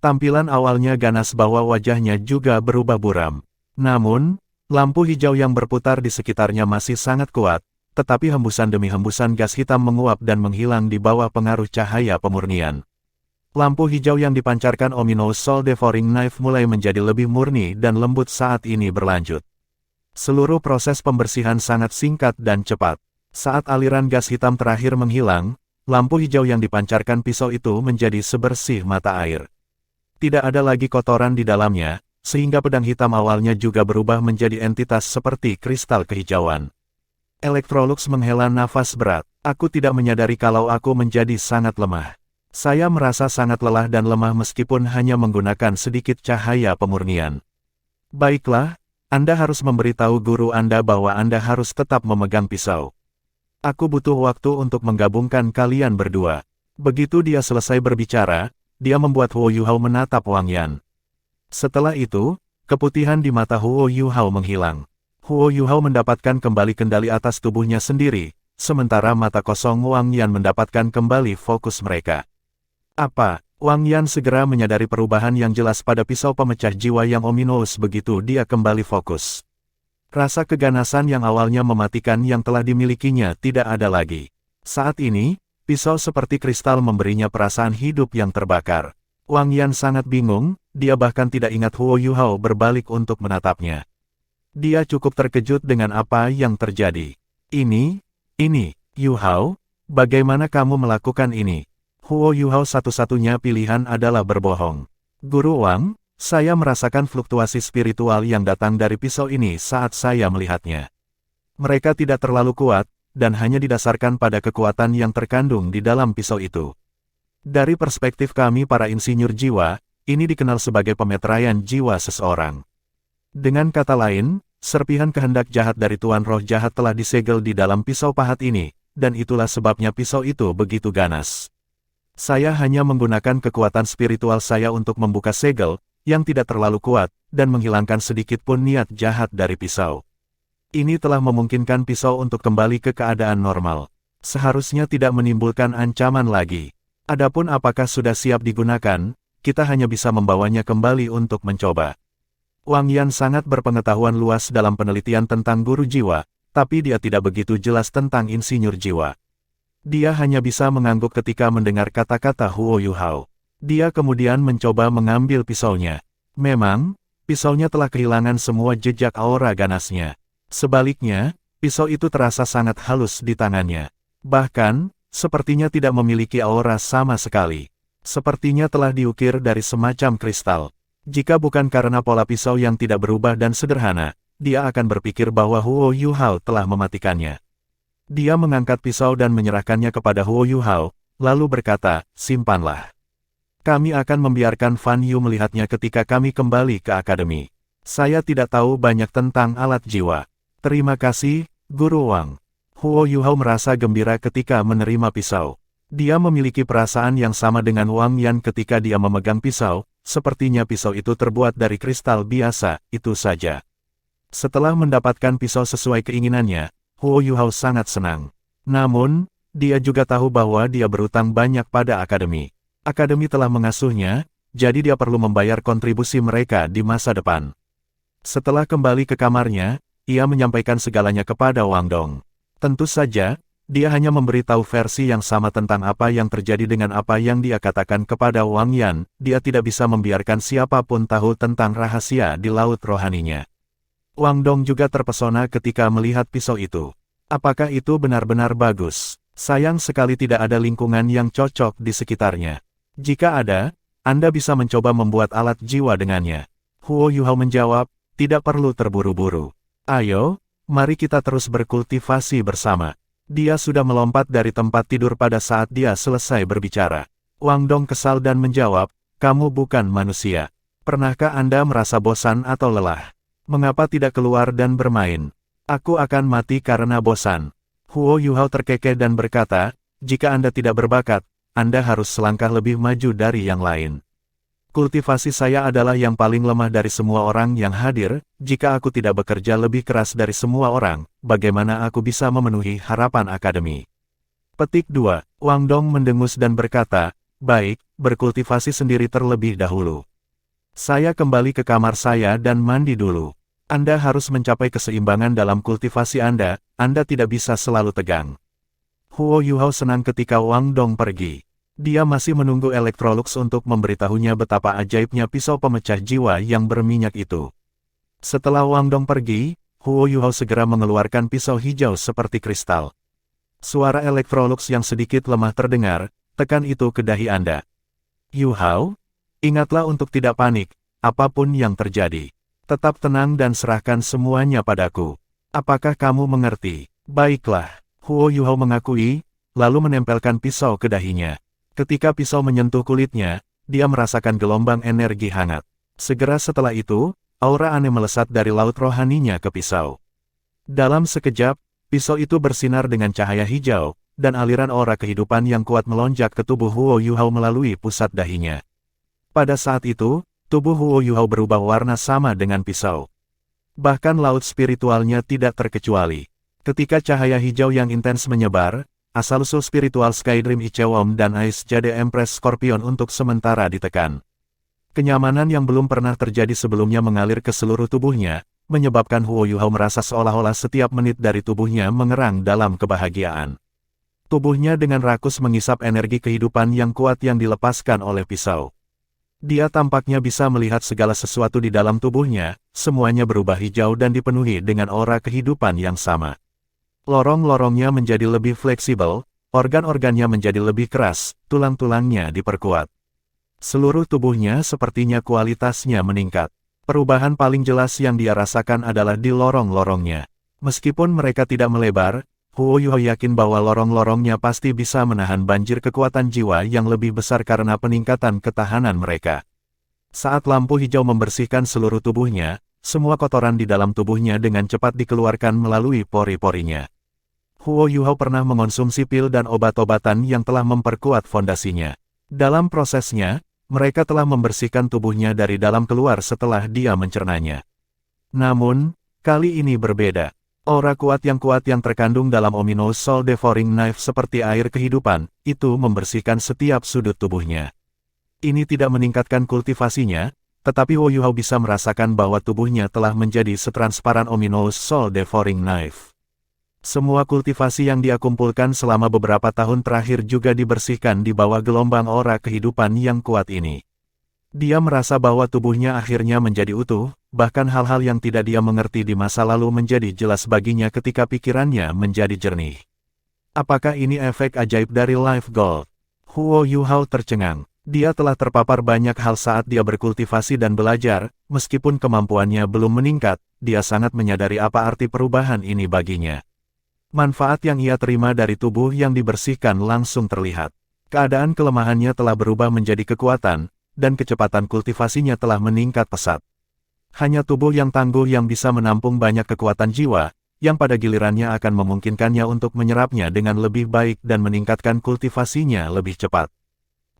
[SPEAKER 1] Tampilan awalnya ganas bahwa wajahnya juga berubah buram. Namun, lampu hijau yang berputar di sekitarnya masih sangat kuat, tetapi hembusan demi hembusan gas hitam menguap dan menghilang di bawah pengaruh cahaya pemurnian. Lampu hijau yang dipancarkan Ominous Soul Devouring Knife mulai menjadi lebih murni dan lembut saat ini berlanjut. Seluruh proses pembersihan sangat singkat dan cepat. Saat aliran gas hitam terakhir menghilang, lampu hijau yang dipancarkan pisau itu menjadi sebersih mata air. Tidak ada lagi kotoran di dalamnya, sehingga pedang hitam awalnya juga berubah menjadi entitas seperti kristal kehijauan. Electrolux menghela nafas berat. Aku tidak menyadari kalau aku menjadi sangat lemah. Saya merasa sangat lelah dan lemah meskipun hanya menggunakan sedikit cahaya pemurnian. Baiklah, Anda harus memberitahu guru Anda bahwa Anda harus tetap memegang pisau. Aku butuh waktu untuk menggabungkan kalian berdua. Begitu dia selesai berbicara, dia membuat Huo Yuhao menatap Wang Yan. Setelah itu, keputihan di mata Huo Yuhao menghilang. Huo Yuhao mendapatkan kembali kendali atas tubuhnya sendiri, sementara mata kosong Wang Yan mendapatkan kembali fokus mereka. Apa? Wang Yan segera menyadari perubahan yang jelas pada pisau pemecah jiwa yang ominous begitu dia kembali fokus. Rasa keganasan yang awalnya mematikan yang telah dimilikinya tidak ada lagi. Saat ini, pisau seperti kristal memberinya perasaan hidup yang terbakar. Wang Yan sangat bingung, dia bahkan tidak ingat Huo Yuhao berbalik untuk menatapnya. Dia cukup terkejut dengan apa yang terjadi. Ini, Yuhao, bagaimana kamu melakukan ini? Huo Yuhao satu-satunya pilihan adalah berbohong. Guru Wang, saya merasakan fluktuasi spiritual yang datang dari pisau ini saat saya melihatnya. Mereka tidak terlalu kuat, dan hanya didasarkan pada kekuatan yang terkandung di dalam pisau itu. Dari perspektif kami para insinyur jiwa, ini dikenal sebagai pemeteraian jiwa seseorang. Dengan kata lain, serpihan kehendak jahat dari Tuan Roh Jahat telah disegel di dalam pisau pahat ini, dan itulah sebabnya pisau itu begitu ganas. Saya hanya menggunakan kekuatan spiritual saya untuk membuka segel, yang tidak terlalu kuat, dan menghilangkan sedikit pun niat jahat dari pisau. Ini telah memungkinkan pisau untuk kembali ke keadaan normal. Seharusnya tidak menimbulkan ancaman lagi. Adapun apakah sudah siap digunakan, kita hanya bisa membawanya kembali untuk mencoba. Wang Yan sangat berpengetahuan luas dalam penelitian tentang guru jiwa, tapi dia tidak begitu jelas tentang insinyur jiwa. Dia hanya bisa mengangguk ketika mendengar kata-kata Huo Yuhao. Dia kemudian mencoba mengambil pisaunya. Memang, pisaunya telah kehilangan semua jejak aura ganasnya. Sebaliknya, pisau itu terasa sangat halus di tangannya. Bahkan, sepertinya tidak memiliki aura sama sekali. Sepertinya telah diukir dari semacam kristal. Jika bukan karena pola pisau yang tidak berubah dan sederhana, dia akan berpikir bahwa Huo Yuhao telah mematikannya. Dia mengangkat pisau dan menyerahkannya kepada Huo Yuhao, lalu berkata, simpanlah. Kami akan membiarkan Fan Yu melihatnya ketika kami kembali ke akademi. Saya tidak tahu banyak tentang alat jiwa. Terima kasih, Guru Wang. Huo Yuhao merasa gembira ketika menerima pisau. Dia memiliki perasaan yang sama dengan Wang Yan ketika dia memegang pisau, sepertinya pisau itu terbuat dari kristal biasa, itu saja. Setelah mendapatkan pisau sesuai keinginannya, Huo Yuhao sangat senang. Namun, dia juga tahu bahwa dia berutang banyak pada akademi. Akademi telah mengasuhnya, jadi dia perlu membayar kontribusi mereka di masa depan. Setelah kembali ke kamarnya, ia menyampaikan segalanya kepada Wang Dong. Tentu saja, dia hanya memberitahu versi yang sama tentang apa yang terjadi dengan apa yang dia katakan kepada Wang Yan. Dia tidak bisa membiarkan siapapun tahu tentang rahasia di laut rohaninya. Wang Dong juga terpesona ketika melihat pisau itu. Apakah itu benar-benar bagus? Sayang sekali tidak ada lingkungan yang cocok di sekitarnya. Jika ada, Anda bisa mencoba membuat alat jiwa dengannya. Huo Yuhao menjawab, tidak perlu terburu-buru. Ayo, mari kita terus berkultivasi bersama. Dia sudah melompat dari tempat tidur pada saat dia selesai berbicara. Wang Dong kesal dan menjawab, kamu bukan manusia. Pernahkah Anda merasa bosan atau lelah? Mengapa tidak keluar dan bermain? Aku akan mati karena bosan. Huo Yuhao terkekeh dan berkata, jika Anda tidak berbakat, Anda harus selangkah lebih maju dari yang lain. Kultivasi saya adalah yang paling lemah dari semua orang yang hadir. Jika aku tidak bekerja lebih keras dari semua orang, bagaimana aku bisa memenuhi harapan akademi? Petik 2. Wang Dong mendengus dan berkata, baik, berkultivasi sendiri terlebih dahulu. Saya kembali ke kamar saya dan mandi dulu. Anda harus mencapai keseimbangan dalam kultivasi Anda tidak bisa selalu tegang. Huo Yuhao senang ketika Wang Dong pergi. Dia masih menunggu Electrolux untuk memberitahunya betapa ajaibnya pisau pemecah jiwa yang berminyak itu. Setelah Wang Dong pergi, Huo Yuhao segera mengeluarkan pisau hijau seperti kristal. Suara Electrolux yang sedikit lemah terdengar, tekan itu ke dahi Anda. Yuhao, ingatlah untuk tidak panik, apapun yang terjadi. Tetap tenang dan serahkan semuanya padaku. Apakah kamu mengerti? Baiklah. Huo Yuhao mengakui, lalu menempelkan pisau ke dahinya. Ketika pisau menyentuh kulitnya, dia merasakan gelombang energi hangat. Segera setelah itu, aura aneh melesat dari laut rohaninya ke pisau. Dalam sekejap, pisau itu bersinar dengan cahaya hijau, dan aliran aura kehidupan yang kuat melonjak ke tubuh Huo Yuhao melalui pusat dahinya. Pada saat itu, tubuh Huo Yuhao berubah warna sama dengan pisau. Bahkan laut spiritualnya tidak terkecuali. Ketika cahaya hijau yang intens menyebar, asal-usul spiritual Skydream Ichewom dan Ice Jade Empress Scorpion untuk sementara ditekan. Kenyamanan yang belum pernah terjadi sebelumnya mengalir ke seluruh tubuhnya, menyebabkan Huo Yuhao merasa seolah-olah setiap menit dari tubuhnya mengerang dalam kebahagiaan. Tubuhnya dengan rakus mengisap energi kehidupan yang kuat yang dilepaskan oleh pisau. Dia tampaknya bisa melihat segala sesuatu di dalam tubuhnya, semuanya berubah hijau dan dipenuhi dengan aura kehidupan yang sama. Lorong-lorongnya menjadi lebih fleksibel, organ-organnya menjadi lebih keras, tulang-tulangnya diperkuat. Seluruh tubuhnya sepertinya kualitasnya meningkat. Perubahan paling jelas yang dia rasakan adalah di lorong-lorongnya. Meskipun mereka tidak melebar, Huo Yuhao yakin bahwa lorong-lorongnya pasti bisa menahan banjir kekuatan jiwa yang lebih besar karena peningkatan ketahanan mereka. Saat lampu hijau membersihkan seluruh tubuhnya, semua kotoran di dalam tubuhnya dengan cepat dikeluarkan melalui pori-porinya. Huo Yuhao pernah mengonsumsi pil dan obat-obatan yang telah memperkuat fondasinya. Dalam prosesnya, mereka telah membersihkan tubuhnya dari dalam keluar setelah dia mencernanya. Namun, kali ini berbeda. Aura kuat yang terkandung dalam Ominous Soul Devouring Knife seperti air kehidupan, itu membersihkan setiap sudut tubuhnya. Ini tidak meningkatkan kultivasinya, tetapi Huo Yuhao bisa merasakan bahwa tubuhnya telah menjadi setransparan Ominous Soul Devouring Knife. Semua kultivasi yang dia kumpulkan selama beberapa tahun terakhir juga dibersihkan di bawah gelombang aura kehidupan yang kuat ini. Dia merasa bahwa tubuhnya akhirnya menjadi utuh, bahkan hal-hal yang tidak dia mengerti di masa lalu menjadi jelas baginya ketika pikirannya menjadi jernih. Apakah ini efek ajaib dari Life Gold? Huo Yuhao tercengang. Dia telah terpapar banyak hal saat dia berkultivasi dan belajar, meskipun kemampuannya belum meningkat, dia sangat menyadari apa arti perubahan ini baginya. Manfaat yang ia terima dari tubuh yang dibersihkan langsung terlihat. Keadaan kelemahannya telah berubah menjadi kekuatan, dan kecepatan kultivasinya telah meningkat pesat. Hanya tubuh yang tangguh yang bisa menampung banyak kekuatan jiwa, yang pada gilirannya akan memungkinkannya untuk menyerapnya dengan lebih baik dan meningkatkan kultivasinya lebih cepat.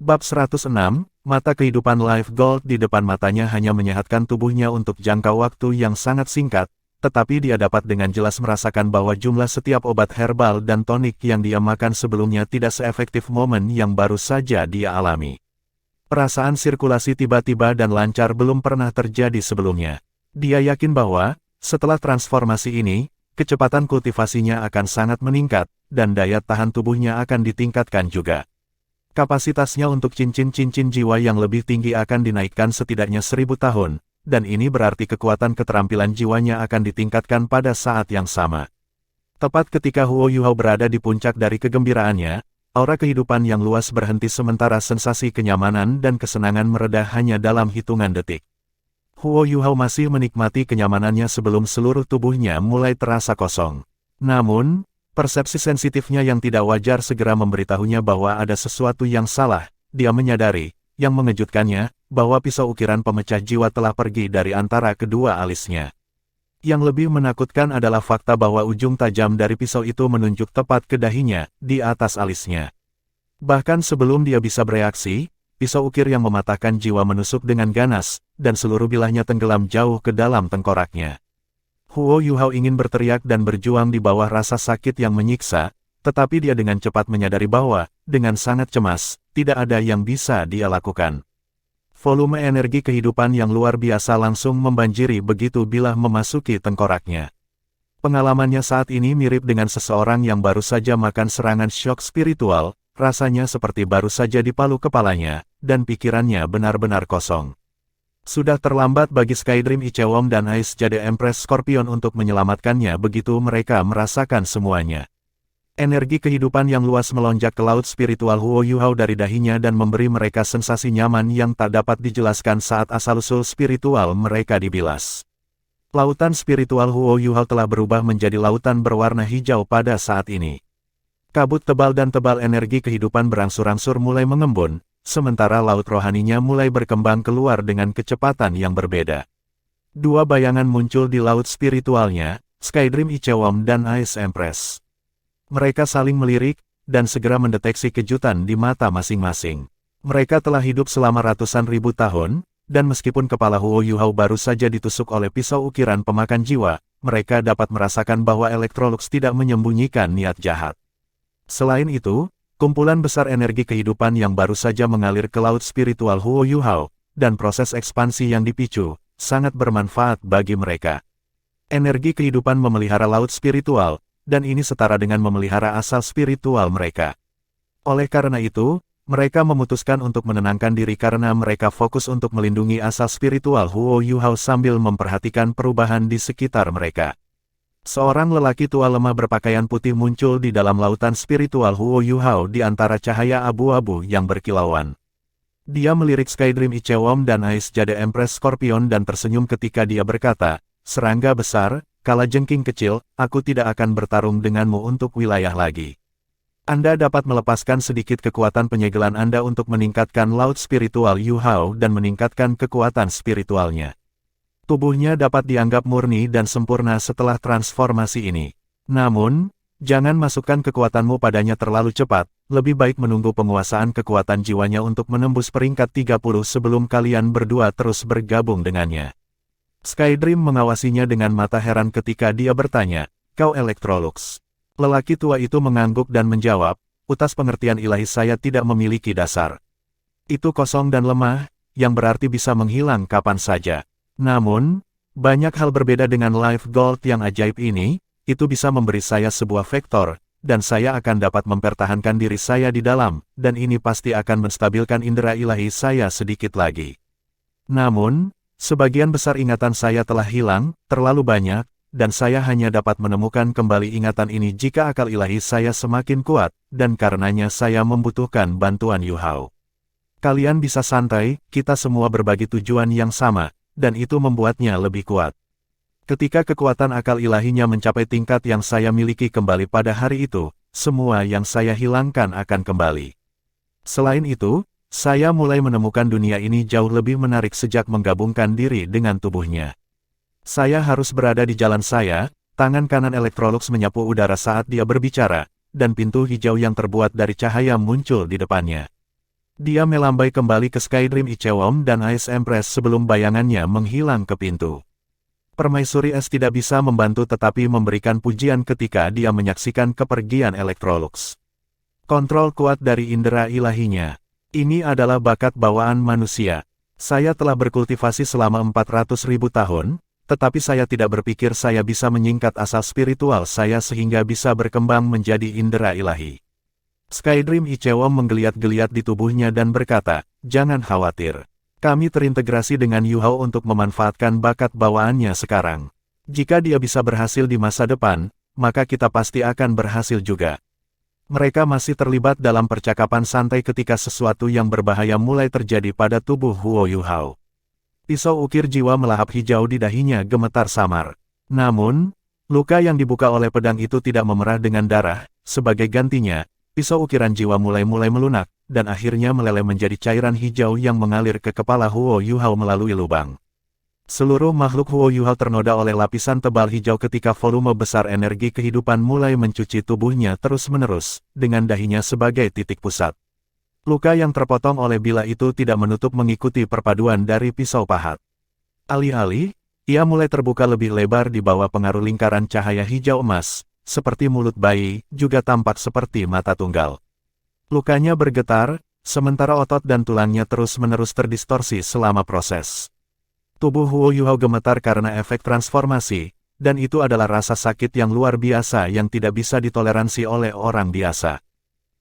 [SPEAKER 1] Bab 106, Mata Kehidupan Life Gold di depan matanya hanya menyehatkan tubuhnya untuk jangka waktu yang sangat singkat, tetapi dia dapat dengan jelas merasakan bahwa jumlah setiap obat herbal dan tonik yang dia makan sebelumnya tidak seefektif momen yang baru saja dia alami. Perasaan sirkulasi tiba-tiba dan lancar belum pernah terjadi sebelumnya. Dia yakin bahwa, setelah transformasi ini, kecepatan kultivasinya akan sangat meningkat, dan daya tahan tubuhnya akan ditingkatkan juga. Kapasitasnya untuk cincin-cincin jiwa yang lebih tinggi akan dinaikkan setidaknya 1000 tahun, dan ini berarti kekuatan keterampilan jiwanya akan ditingkatkan pada saat yang sama. Tepat ketika Huo Yuhao berada di puncak dari kegembiraannya, aura kehidupan yang luas berhenti sementara sensasi kenyamanan dan kesenangan mereda hanya dalam hitungan detik. Huo Yuhao masih menikmati kenyamanannya sebelum seluruh tubuhnya mulai terasa kosong. Namun, persepsi sensitifnya yang tidak wajar segera memberitahunya bahwa ada sesuatu yang salah. Dia menyadari, yang mengejutkannya, bahwa pisau ukiran pemecah jiwa telah pergi dari antara kedua alisnya. Yang lebih menakutkan adalah fakta bahwa ujung tajam dari pisau itu menunjuk tepat ke dahinya, di atas alisnya. Bahkan sebelum dia bisa bereaksi, pisau ukir yang mematahkan jiwa menusuk dengan ganas, dan seluruh bilahnya tenggelam jauh ke dalam tengkoraknya. Huo Yuhao ingin berteriak dan berjuang di bawah rasa sakit yang menyiksa, tetapi dia dengan cepat menyadari bahwa, dengan sangat cemas, tidak ada yang bisa dia lakukan. Volume energi kehidupan yang luar biasa langsung membanjiri begitu bilah memasuki tengkoraknya. Pengalamannya saat ini mirip dengan seseorang yang baru saja makan serangan shock spiritual, rasanya seperti baru saja dipalu kepalanya, dan pikirannya benar-benar kosong. Sudah terlambat bagi Skydream Ichewon dan Ice Jade Empress Scorpion untuk menyelamatkannya begitu mereka merasakan semuanya. Energi kehidupan yang luas melonjak ke laut spiritual Huo Yuhao dari dahinya dan memberi mereka sensasi nyaman yang tak dapat dijelaskan saat asal-usul spiritual mereka dibilas. Lautan spiritual Huo Yuhao telah berubah menjadi lautan berwarna hijau pada saat ini. Kabut tebal dan tebal energi kehidupan berangsur-angsur mulai mengembun, sementara laut rohaninya mulai berkembang keluar dengan kecepatan yang berbeda. Dua bayangan muncul di laut spiritualnya, Skydream Ichewon dan Ice Empress. Mereka saling melirik, dan segera mendeteksi kejutan di mata masing-masing. Mereka telah hidup selama ratusan ribu tahun, dan meskipun kepala Huo Yuhao baru saja ditusuk oleh pisau ukiran pemakan jiwa, mereka dapat merasakan bahwa Electrolux tidak menyembunyikan niat jahat. Selain itu, kumpulan besar energi kehidupan yang baru saja mengalir ke laut spiritual Huo Yuhao, dan proses ekspansi yang dipicu, sangat bermanfaat bagi mereka. Energi kehidupan memelihara laut spiritual, dan ini setara dengan memelihara asal spiritual mereka. Oleh karena itu, mereka memutuskan untuk menenangkan diri karena mereka fokus untuk melindungi asal spiritual Huo Yuhao sambil memperhatikan perubahan di sekitar mereka. Seorang lelaki tua lemah berpakaian putih muncul di dalam lautan spiritual Huo Yuhao di antara cahaya abu-abu yang berkilauan. Dia melirik Skydream Ichewon dan Ice Jade Empress Scorpion dan tersenyum ketika dia berkata, "Serangga besar, kalajengking kecil, aku tidak akan bertarung denganmu untuk wilayah lagi. Anda dapat melepaskan sedikit kekuatan penyegelan Anda untuk meningkatkan laut spiritual Yuhao dan meningkatkan kekuatan spiritualnya. Tubuhnya dapat dianggap murni dan sempurna setelah transformasi ini. Namun, jangan masukkan kekuatanmu padanya terlalu cepat, lebih baik menunggu penguasaan kekuatan jiwanya untuk menembus peringkat 30 sebelum kalian berdua terus bergabung dengannya." Skydream mengawasinya dengan mata heran ketika dia bertanya, "Kau Electrolux?" Lelaki tua itu mengangguk dan menjawab, "Utas pengertian ilahi saya tidak memiliki dasar. Itu kosong dan lemah, yang berarti bisa menghilang kapan saja. Namun, banyak hal berbeda dengan Life Gold yang ajaib ini, itu bisa memberi saya sebuah vektor, dan saya akan dapat mempertahankan diri saya di dalam, dan ini pasti akan menstabilkan indera ilahi saya sedikit lagi. Namun, sebagian besar ingatan saya telah hilang, terlalu banyak, dan saya hanya dapat menemukan kembali ingatan ini jika akal ilahi saya semakin kuat, dan karenanya saya membutuhkan bantuan Yuhao." Kalian bisa santai, kita semua berbagi tujuan yang sama, dan itu membuatnya lebih kuat. Ketika kekuatan akal ilahinya mencapai tingkat yang saya miliki kembali pada hari itu, semua yang saya hilangkan akan kembali. Selain itu, saya mulai menemukan dunia ini jauh lebih menarik sejak menggabungkan diri dengan tubuhnya. Saya harus berada di jalan saya, tangan kanan Electrolux menyapu udara saat dia berbicara, dan pintu hijau yang terbuat dari cahaya muncul di depannya. Dia melambai kembali ke Skydream Ichewom dan Ice Empress sebelum bayangannya menghilang ke pintu. Permaisuri Es tidak bisa membantu tetapi memberikan pujian ketika dia menyaksikan kepergian Electrolux. Kontrol kuat dari indera ilahinya. Ini adalah bakat bawaan manusia. Saya telah berkultivasi selama 400.000 tahun, tetapi saya tidak berpikir saya bisa menyingkat asal spiritual saya sehingga bisa berkembang menjadi indera ilahi. Skydream Ichewom menggeliat-geliat di tubuhnya dan berkata, "Jangan khawatir. Kami terintegrasi dengan Yu Hao untuk memanfaatkan bakat bawaannya sekarang. Jika dia bisa berhasil di masa depan, maka kita pasti akan berhasil juga." Mereka masih terlibat dalam percakapan santai ketika sesuatu yang berbahaya mulai terjadi pada tubuh Huo Yu Hao. Pisau ukir jiwa melahap hijau di dahinya gemetar samar. Namun, luka yang dibuka oleh pedang itu tidak memerah dengan darah. Sebagai gantinya, pisau ukiran jiwa mulai melunak, dan akhirnya meleleh menjadi cairan hijau yang mengalir ke kepala Huo Yu Hao melalui lubang. Seluruh makhluk Huo Yu Hao ternoda oleh lapisan tebal hijau ketika volume besar energi kehidupan mulai mencuci tubuhnya terus-menerus, dengan dahinya sebagai titik pusat. Luka yang terpotong oleh bila itu tidak menutup mengikuti perpaduan dari pisau pahat. Alih-alih, ia mulai terbuka lebih lebar di bawah pengaruh lingkaran cahaya hijau emas, seperti mulut bayi, juga tampak seperti mata tunggal. Lukanya bergetar, sementara otot dan tulangnya terus-menerus terdistorsi selama proses. Tubuh Huo Yu Hao gemetar karena efek transformasi, dan itu adalah rasa sakit yang luar biasa yang tidak bisa ditoleransi oleh orang biasa.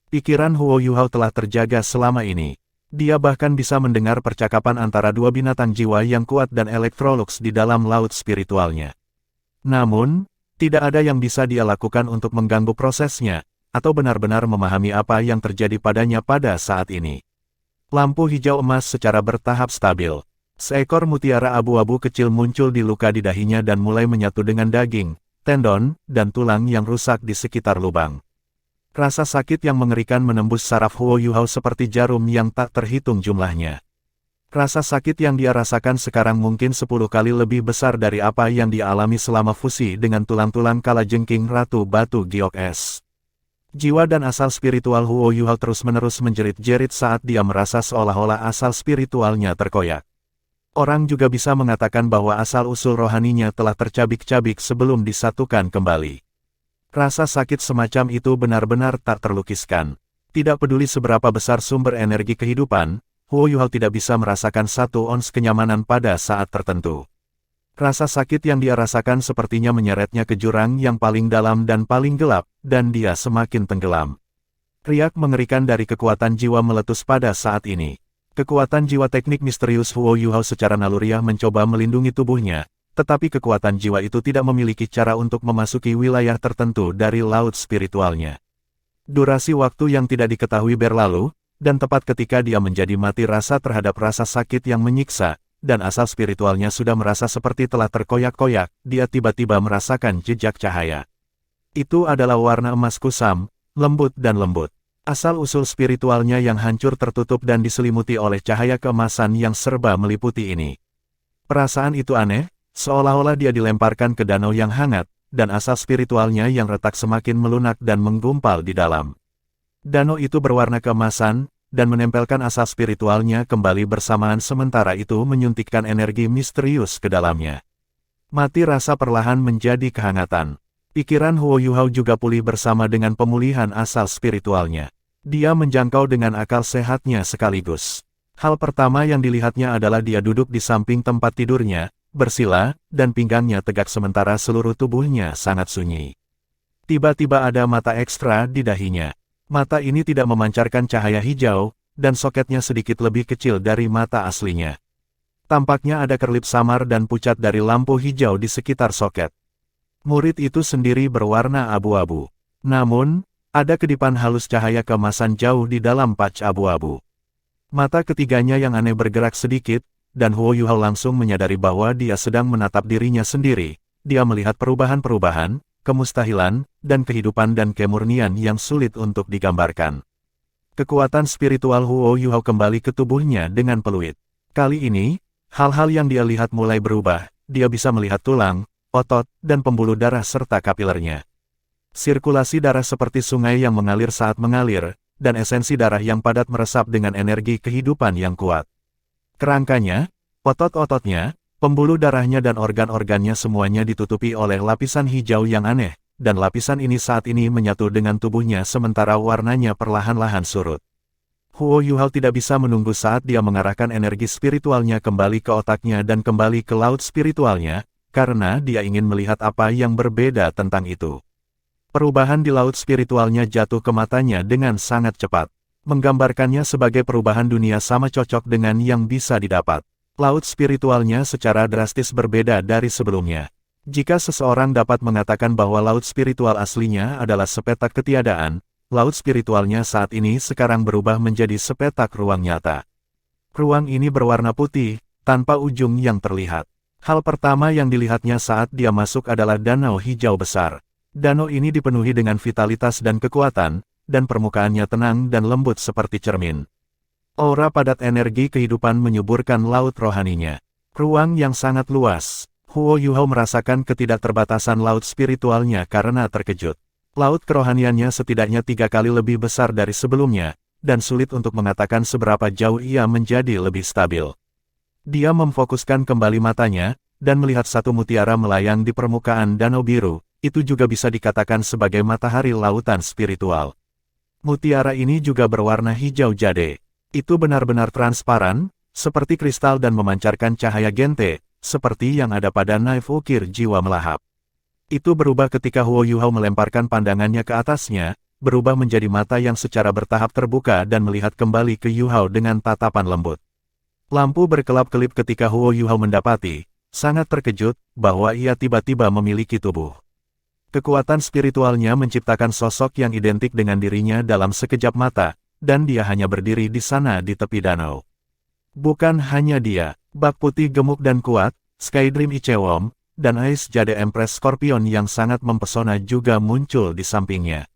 [SPEAKER 1] Pikiran Huo Yu Hao telah terjaga selama ini. Dia bahkan bisa mendengar percakapan antara dua binatang jiwa yang kuat dan Electrolux di dalam laut spiritualnya. Namun, tidak ada yang bisa dia lakukan untuk mengganggu prosesnya, atau benar-benar memahami apa yang terjadi padanya pada saat ini. Lampu hijau emas secara bertahap stabil. Seekor mutiara abu-abu kecil muncul di luka di dahinya dan mulai menyatu dengan daging, tendon, dan tulang yang rusak di sekitar lubang. Rasa sakit yang mengerikan menembus saraf Huo Yu Hao seperti jarum yang tak terhitung jumlahnya. Rasa sakit yang dia rasakan sekarang mungkin 10 kali lebih besar dari apa yang dia alami selama fusi dengan tulang-tulang kalajengking Ratu Batu Giok Es. Jiwa dan asal spiritual Huo Yu Hao terus-menerus menjerit-jerit saat dia merasa seolah-olah asal spiritualnya terkoyak. Orang juga bisa mengatakan bahwa asal-usul rohaninya telah tercabik-cabik sebelum disatukan kembali. Rasa sakit semacam itu benar-benar tak terlukiskan. Tidak peduli seberapa besar sumber energi kehidupan, Huo Yu Hao tidak bisa merasakan 1 ons kenyamanan pada saat tertentu. Rasa sakit yang dia rasakan sepertinya menyeretnya ke jurang yang paling dalam dan paling gelap, dan dia semakin tenggelam. Riak mengerikan dari kekuatan jiwa meletus pada saat ini. Kekuatan jiwa teknik misterius Huo Yu Hao secara naluriah mencoba melindungi tubuhnya, tetapi kekuatan jiwa itu tidak memiliki cara untuk memasuki wilayah tertentu dari laut spiritualnya. Durasi waktu yang tidak diketahui berlalu, dan tepat ketika dia menjadi mati rasa terhadap rasa sakit yang menyiksa, dan asal spiritualnya sudah merasa seperti telah terkoyak-koyak, dia tiba-tiba merasakan jejak cahaya. Itu adalah warna emas kusam, lembut dan lembut. Asal-usul spiritualnya yang hancur tertutup dan diselimuti oleh cahaya keemasan yang serba meliputi ini. Perasaan itu aneh, seolah-olah dia dilemparkan ke danau yang hangat, dan asal spiritualnya yang retak semakin melunak dan menggumpal di dalam. Danau itu berwarna keemasan, dan menempelkan asal spiritualnya kembali bersamaan sementara itu menyuntikkan energi misterius ke dalamnya. Mati rasa perlahan menjadi kehangatan. Pikiran Huo Yu Hao juga pulih bersama dengan pemulihan asal spiritualnya. Dia menjangkau dengan akal sehatnya sekaligus. Hal pertama yang dilihatnya adalah dia duduk di samping tempat tidurnya, bersila, dan pinggangnya tegak sementara seluruh tubuhnya sangat sunyi. Tiba-tiba ada mata ekstra di dahinya. Mata ini tidak memancarkan cahaya hijau, dan soketnya sedikit lebih kecil dari mata aslinya. Tampaknya ada kerlip samar dan pucat dari lampu hijau di sekitar soket. Murid itu sendiri berwarna abu-abu. Namun, ada kedipan halus cahaya keemasan jauh di dalam patch abu-abu. Mata ketiganya yang aneh bergerak sedikit, dan Huo Yuhao langsung menyadari bahwa dia sedang menatap dirinya sendiri. Dia melihat perubahan-perubahan, kemustahilan, dan kehidupan dan kemurnian yang sulit untuk digambarkan. Kekuatan spiritual Huo Yuhao kembali ke tubuhnya dengan peluit. Kali ini, hal-hal yang dia lihat mulai berubah. Dia bisa melihat tulang, otot, dan pembuluh darah serta kapilernya. Sirkulasi darah seperti sungai yang mengalir saat mengalir, dan esensi darah yang padat meresap dengan energi kehidupan yang kuat. Kerangkanya, otot-ototnya, pembuluh darahnya dan organ-organnya semuanya ditutupi oleh lapisan hijau yang aneh, dan lapisan ini saat ini menyatu dengan tubuhnya sementara warnanya perlahan-lahan surut. Huo Yuhao tidak bisa menunggu saat dia mengarahkan energi spiritualnya kembali ke otaknya dan kembali ke laut spiritualnya, karena dia ingin melihat apa yang berbeda tentang itu. Perubahan di laut spiritualnya jatuh ke matanya dengan sangat cepat. Menggambarkannya sebagai perubahan dunia sama cocok dengan yang bisa didapat. Laut spiritualnya secara drastis berbeda dari sebelumnya. Jika seseorang dapat mengatakan bahwa laut spiritual aslinya adalah sepetak ketiadaan, laut spiritualnya saat ini sekarang berubah menjadi sepetak ruang nyata. Ruang ini berwarna putih, tanpa ujung yang terlihat. Hal pertama yang dilihatnya saat dia masuk adalah danau hijau besar. Danau ini dipenuhi dengan vitalitas dan kekuatan, dan permukaannya tenang dan lembut seperti cermin. Aura padat energi kehidupan menyuburkan laut rohaninya. Ruang yang sangat luas. Huo Yuhao merasakan ketidakterbatasan laut spiritualnya karena terkejut. Laut kerohaniannya setidaknya 3 kali lebih besar dari sebelumnya, dan sulit untuk mengatakan seberapa jauh ia menjadi lebih stabil. Dia memfokuskan kembali matanya, dan melihat satu mutiara melayang di permukaan danau biru. Itu juga bisa dikatakan sebagai matahari lautan spiritual. Mutiara ini juga berwarna hijau jade. Itu benar-benar transparan, seperti kristal dan memancarkan cahaya gente, seperti yang ada pada naif ukir jiwa melahap. Itu berubah ketika Huo Yuhao melemparkan pandangannya ke atasnya, berubah menjadi mata yang secara bertahap terbuka dan melihat kembali ke Yuhao dengan tatapan lembut. Lampu berkelap-kelip ketika Huo Yuhao mendapati, sangat terkejut, bahwa ia tiba-tiba memiliki tubuh. Kekuatan spiritualnya menciptakan sosok yang identik dengan dirinya dalam sekejap mata, dan dia hanya berdiri di sana di tepi danau. Bukan hanya dia, bak putih gemuk dan kuat, Skydream Ichewom, dan Ice Jade Empress Scorpion yang sangat mempesona juga muncul di sampingnya.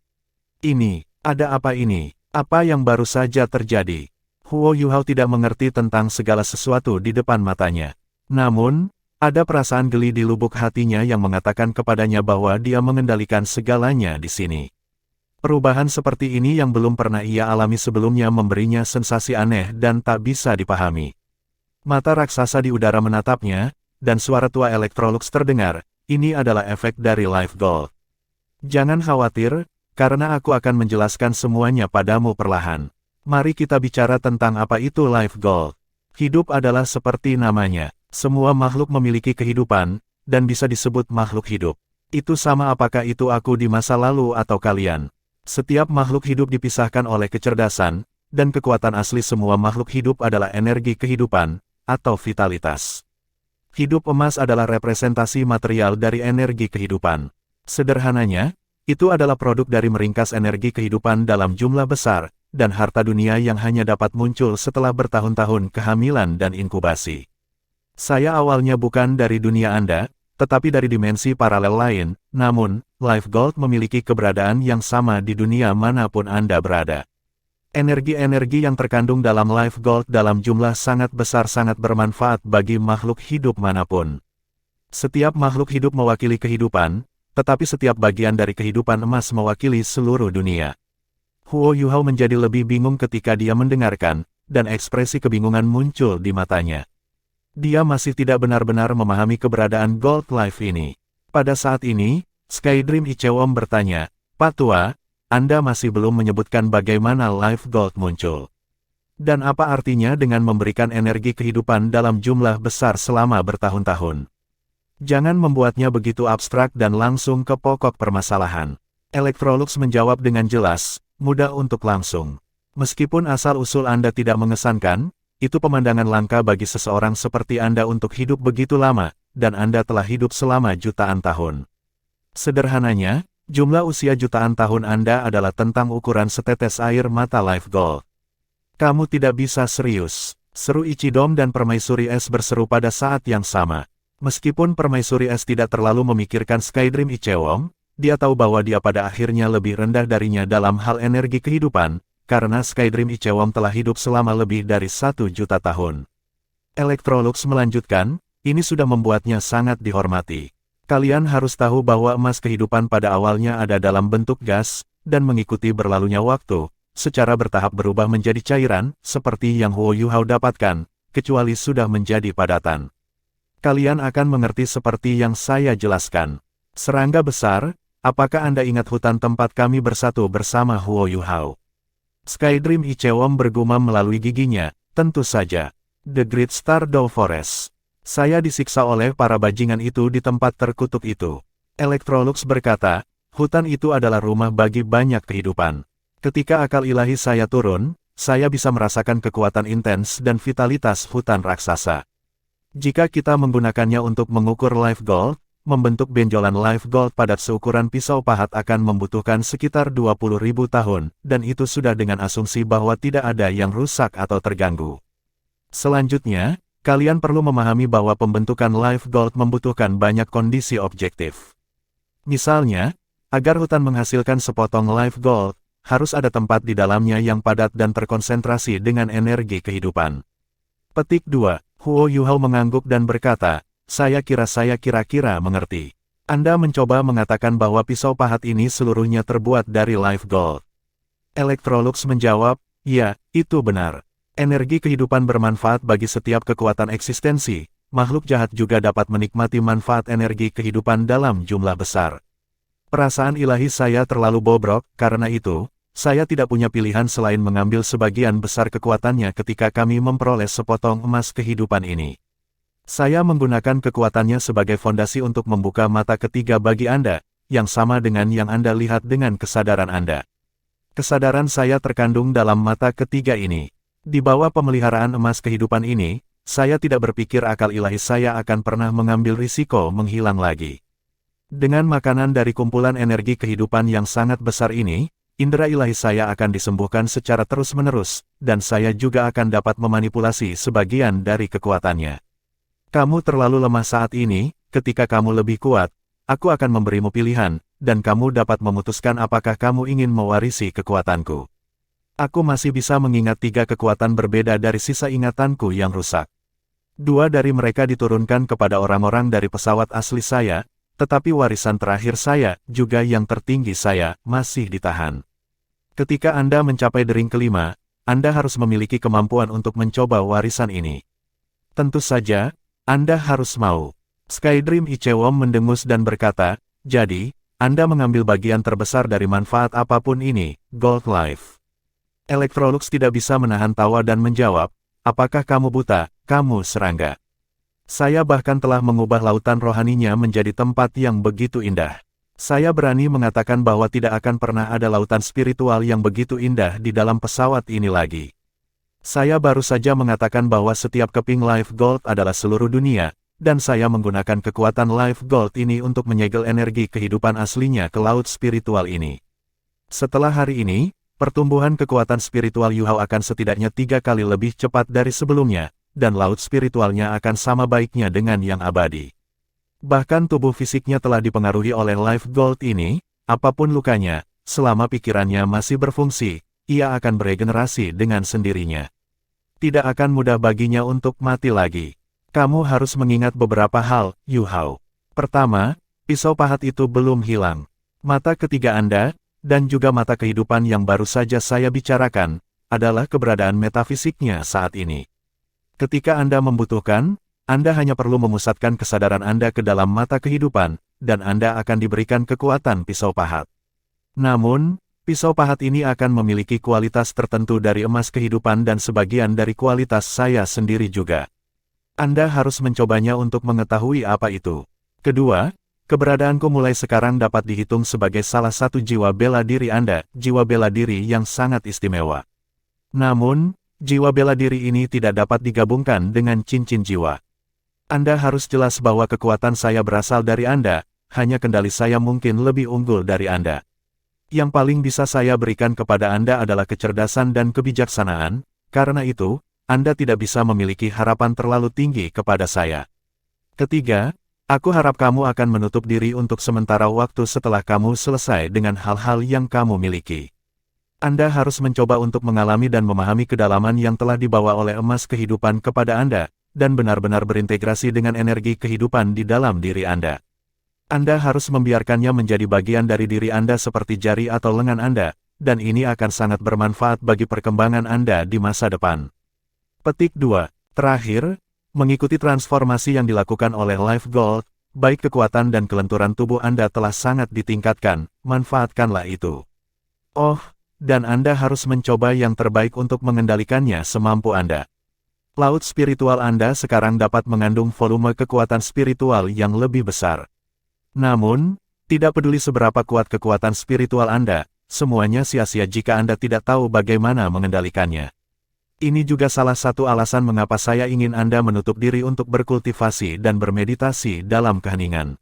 [SPEAKER 1] Ini, ada apa ini? Apa yang baru saja terjadi? Huo Yuhao tidak mengerti tentang segala sesuatu di depan matanya. Namun, ada perasaan geli di lubuk hatinya yang mengatakan kepadanya bahwa dia mengendalikan segalanya di sini. Perubahan seperti ini yang belum pernah ia alami sebelumnya memberinya sensasi aneh dan tak bisa dipahami. Mata raksasa di udara menatapnya, dan suara tua Electrolux terdengar, ini adalah efek dari Life Gold. Jangan khawatir, karena aku akan menjelaskan semuanya padamu perlahan. Mari kita bicara tentang apa itu Life Gold. Hidup adalah seperti namanya. Semua makhluk memiliki kehidupan, dan bisa disebut makhluk hidup. Itu sama apakah itu aku di masa lalu atau kalian. Setiap makhluk hidup dipisahkan oleh kecerdasan, dan kekuatan asli semua makhluk hidup adalah energi kehidupan, atau vitalitas. Hidup emas adalah representasi material dari energi kehidupan. Sederhananya, itu adalah produk dari meringkas energi kehidupan dalam jumlah besar, dan harta dunia yang hanya dapat muncul setelah bertahun-tahun kehamilan dan inkubasi. Saya awalnya bukan dari dunia Anda, tetapi dari dimensi paralel lain, namun, Life Gold memiliki keberadaan yang sama di dunia manapun Anda berada. Energi-energi yang terkandung dalam Life Gold dalam jumlah sangat besar sangat bermanfaat bagi makhluk hidup manapun. Setiap makhluk hidup mewakili kehidupan, tetapi setiap bagian dari kehidupan emas mewakili seluruh dunia. Huo Yuhao menjadi lebih bingung ketika dia mendengarkan, dan ekspresi kebingungan muncul di matanya. Dia masih tidak benar-benar memahami keberadaan Gold Life ini. Pada saat ini, Skydream Ichewom bertanya, Pak Tua, Anda masih belum menyebutkan bagaimana Life Gold muncul. Dan apa artinya dengan memberikan energi kehidupan dalam jumlah besar selama bertahun-tahun? Jangan membuatnya begitu abstrak dan langsung ke pokok permasalahan. Electrolux menjawab dengan jelas, mudah untuk langsung. Meskipun asal-usul Anda tidak mengesankan, itu pemandangan langka bagi seseorang seperti Anda untuk hidup begitu lama, dan Anda telah hidup selama jutaan tahun. Sederhananya, jumlah usia jutaan tahun Anda adalah tentang ukuran setetes air mata Life Gold. Kamu tidak bisa serius, seru Ichidom dan Permaisuri Es berseru pada saat yang sama. Meskipun Permaisuri Es tidak terlalu memikirkan Skydream Ichewon, dia tahu bahwa dia pada akhirnya lebih rendah darinya dalam hal energi kehidupan, karena Skydream Ichewon telah hidup selama lebih dari 1 juta tahun. Electrolux melanjutkan, ini sudah membuatnya sangat dihormati. Kalian harus tahu bahwa emas kehidupan pada awalnya ada dalam bentuk gas, dan mengikuti berlalunya waktu, secara bertahap berubah menjadi cairan, seperti yang Huo Yuhao dapatkan, kecuali sudah menjadi padatan. Kalian akan mengerti seperti yang saya jelaskan. Serangga besar, apakah Anda ingat hutan tempat kami bersatu bersama Huo Yuhao? Skydream Ichewon bergumam melalui giginya, tentu saja. The Great Stardow Forest. Saya disiksa oleh para bajingan itu di tempat terkutuk itu. Electrolux berkata, hutan itu adalah rumah bagi banyak kehidupan. Ketika akal ilahi saya turun, saya bisa merasakan kekuatan intens dan vitalitas hutan raksasa. Jika kita menggunakannya untuk mengukur live gold, membentuk benjolan live gold padat seukuran pisau pahat akan membutuhkan sekitar 20.000 tahun, dan itu sudah dengan asumsi bahwa tidak ada yang rusak atau terganggu. Selanjutnya, kalian perlu memahami bahwa pembentukan live gold membutuhkan banyak kondisi objektif. Misalnya, agar hutan menghasilkan sepotong live gold, harus ada tempat di dalamnya yang padat dan terkonsentrasi dengan energi kehidupan. Petik 2. Huo Yuhao mengangguk dan berkata, saya kira-kira mengerti. Anda mencoba mengatakan bahwa pisau pahat ini seluruhnya terbuat dari live gold. Electrolux menjawab, ya, itu benar. Energi kehidupan bermanfaat bagi setiap kekuatan eksistensi, makhluk jahat juga dapat menikmati manfaat energi kehidupan dalam jumlah besar. Perasaan ilahi saya terlalu bobrok, karena itu, saya tidak punya pilihan selain mengambil sebagian besar kekuatannya ketika kami memperoleh sepotong emas kehidupan ini. Saya menggunakan kekuatannya sebagai fondasi untuk membuka mata ketiga bagi Anda, yang sama dengan yang Anda lihat dengan kesadaran Anda. Kesadaran saya terkandung dalam mata ketiga ini. Di bawah pemeliharaan emas kehidupan ini, saya tidak berpikir akal ilahi saya akan pernah mengambil risiko menghilang lagi. Dengan makanan dari kumpulan energi kehidupan yang sangat besar ini, indera ilahi saya akan disembuhkan secara terus-menerus, dan saya juga akan dapat memanipulasi sebagian dari kekuatannya. Kamu terlalu lemah saat ini, ketika kamu lebih kuat, aku akan memberimu pilihan, dan kamu dapat memutuskan apakah kamu ingin mewarisi kekuatanku. Aku masih bisa mengingat 3 kekuatan berbeda dari sisa ingatanku yang rusak. 2 dari mereka diturunkan kepada orang-orang dari pesawat asli saya, tetapi warisan terakhir saya, juga yang tertinggi saya, masih ditahan. Ketika Anda mencapai dering kelima, Anda harus memiliki kemampuan untuk mencoba warisan ini. Tentu saja, Anda harus mau. Skydream Ichewon mendengus dan berkata, jadi, Anda mengambil bagian terbesar dari manfaat apapun ini, Gold Life. Electrolux tidak bisa menahan tawa dan menjawab, apakah kamu buta, kamu serangga? Saya bahkan telah mengubah lautan rohaninya menjadi tempat yang begitu indah. Saya berani mengatakan bahwa tidak akan pernah ada lautan spiritual yang begitu indah di dalam pesawat ini lagi. Saya baru saja mengatakan bahwa setiap keping live gold adalah seluruh dunia, dan saya menggunakan kekuatan live gold ini untuk menyegel energi kehidupan aslinya ke laut spiritual ini. Setelah hari ini, pertumbuhan kekuatan spiritual Yuhao akan setidaknya 3 kali lebih cepat dari sebelumnya, dan laut spiritualnya akan sama baiknya dengan yang abadi. Bahkan tubuh fisiknya telah dipengaruhi oleh live gold ini, apapun lukanya, selama pikirannya masih berfungsi, ia akan beregenerasi dengan sendirinya. Tidak akan mudah baginya untuk mati lagi. Kamu harus mengingat beberapa hal, Yuhao. Pertama, pisau pahat itu belum hilang. Mata ketiga Anda, dan juga mata kehidupan yang baru saja saya bicarakan, adalah keberadaan metafisiknya saat ini. Ketika Anda membutuhkan, Anda hanya perlu memusatkan kesadaran Anda ke dalam mata kehidupan, dan Anda akan diberikan kekuatan pisau pahat. Namun, pisau pahat ini akan memiliki kualitas tertentu dari emas kehidupan dan sebagian dari kualitas saya sendiri juga. Anda harus mencobanya untuk mengetahui apa itu. Kedua, keberadaanku mulai sekarang dapat dihitung sebagai salah satu jiwa bela diri Anda, jiwa bela diri yang sangat istimewa. Namun, jiwa bela diri ini tidak dapat digabungkan dengan cincin jiwa. Anda harus jelas bahwa kekuatan saya berasal dari Anda, hanya kendali saya mungkin lebih unggul dari Anda. Yang paling bisa saya berikan kepada Anda adalah kecerdasan dan kebijaksanaan, Karena itu, Anda tidak bisa memiliki harapan terlalu tinggi kepada saya. Ketiga, aku harap kamu akan menutup diri untuk sementara waktu setelah kamu selesai dengan hal-hal yang kamu miliki. Anda harus mencoba untuk mengalami dan memahami kedalaman yang telah dibawa oleh emas kehidupan kepada Anda, dan benar-benar berintegrasi dengan energi kehidupan di dalam diri Anda. Anda harus membiarkannya menjadi bagian dari diri Anda seperti jari atau lengan Anda, dan ini akan sangat bermanfaat bagi perkembangan Anda di masa depan. Petik 2. Terakhir, mengikuti transformasi yang dilakukan oleh Life Gold, baik kekuatan dan kelenturan tubuh Anda telah sangat ditingkatkan, manfaatkanlah itu. Oh, dan Anda harus mencoba yang terbaik untuk mengendalikannya semampu Anda. Laut spiritual Anda sekarang dapat mengandung volume kekuatan spiritual yang lebih besar. Namun, tidak peduli seberapa kuat kekuatan spiritual Anda, semuanya sia-sia jika Anda tidak tahu bagaimana mengendalikannya. Ini juga salah satu alasan mengapa saya ingin Anda menutup diri untuk berkultivasi dan bermeditasi dalam keheningan.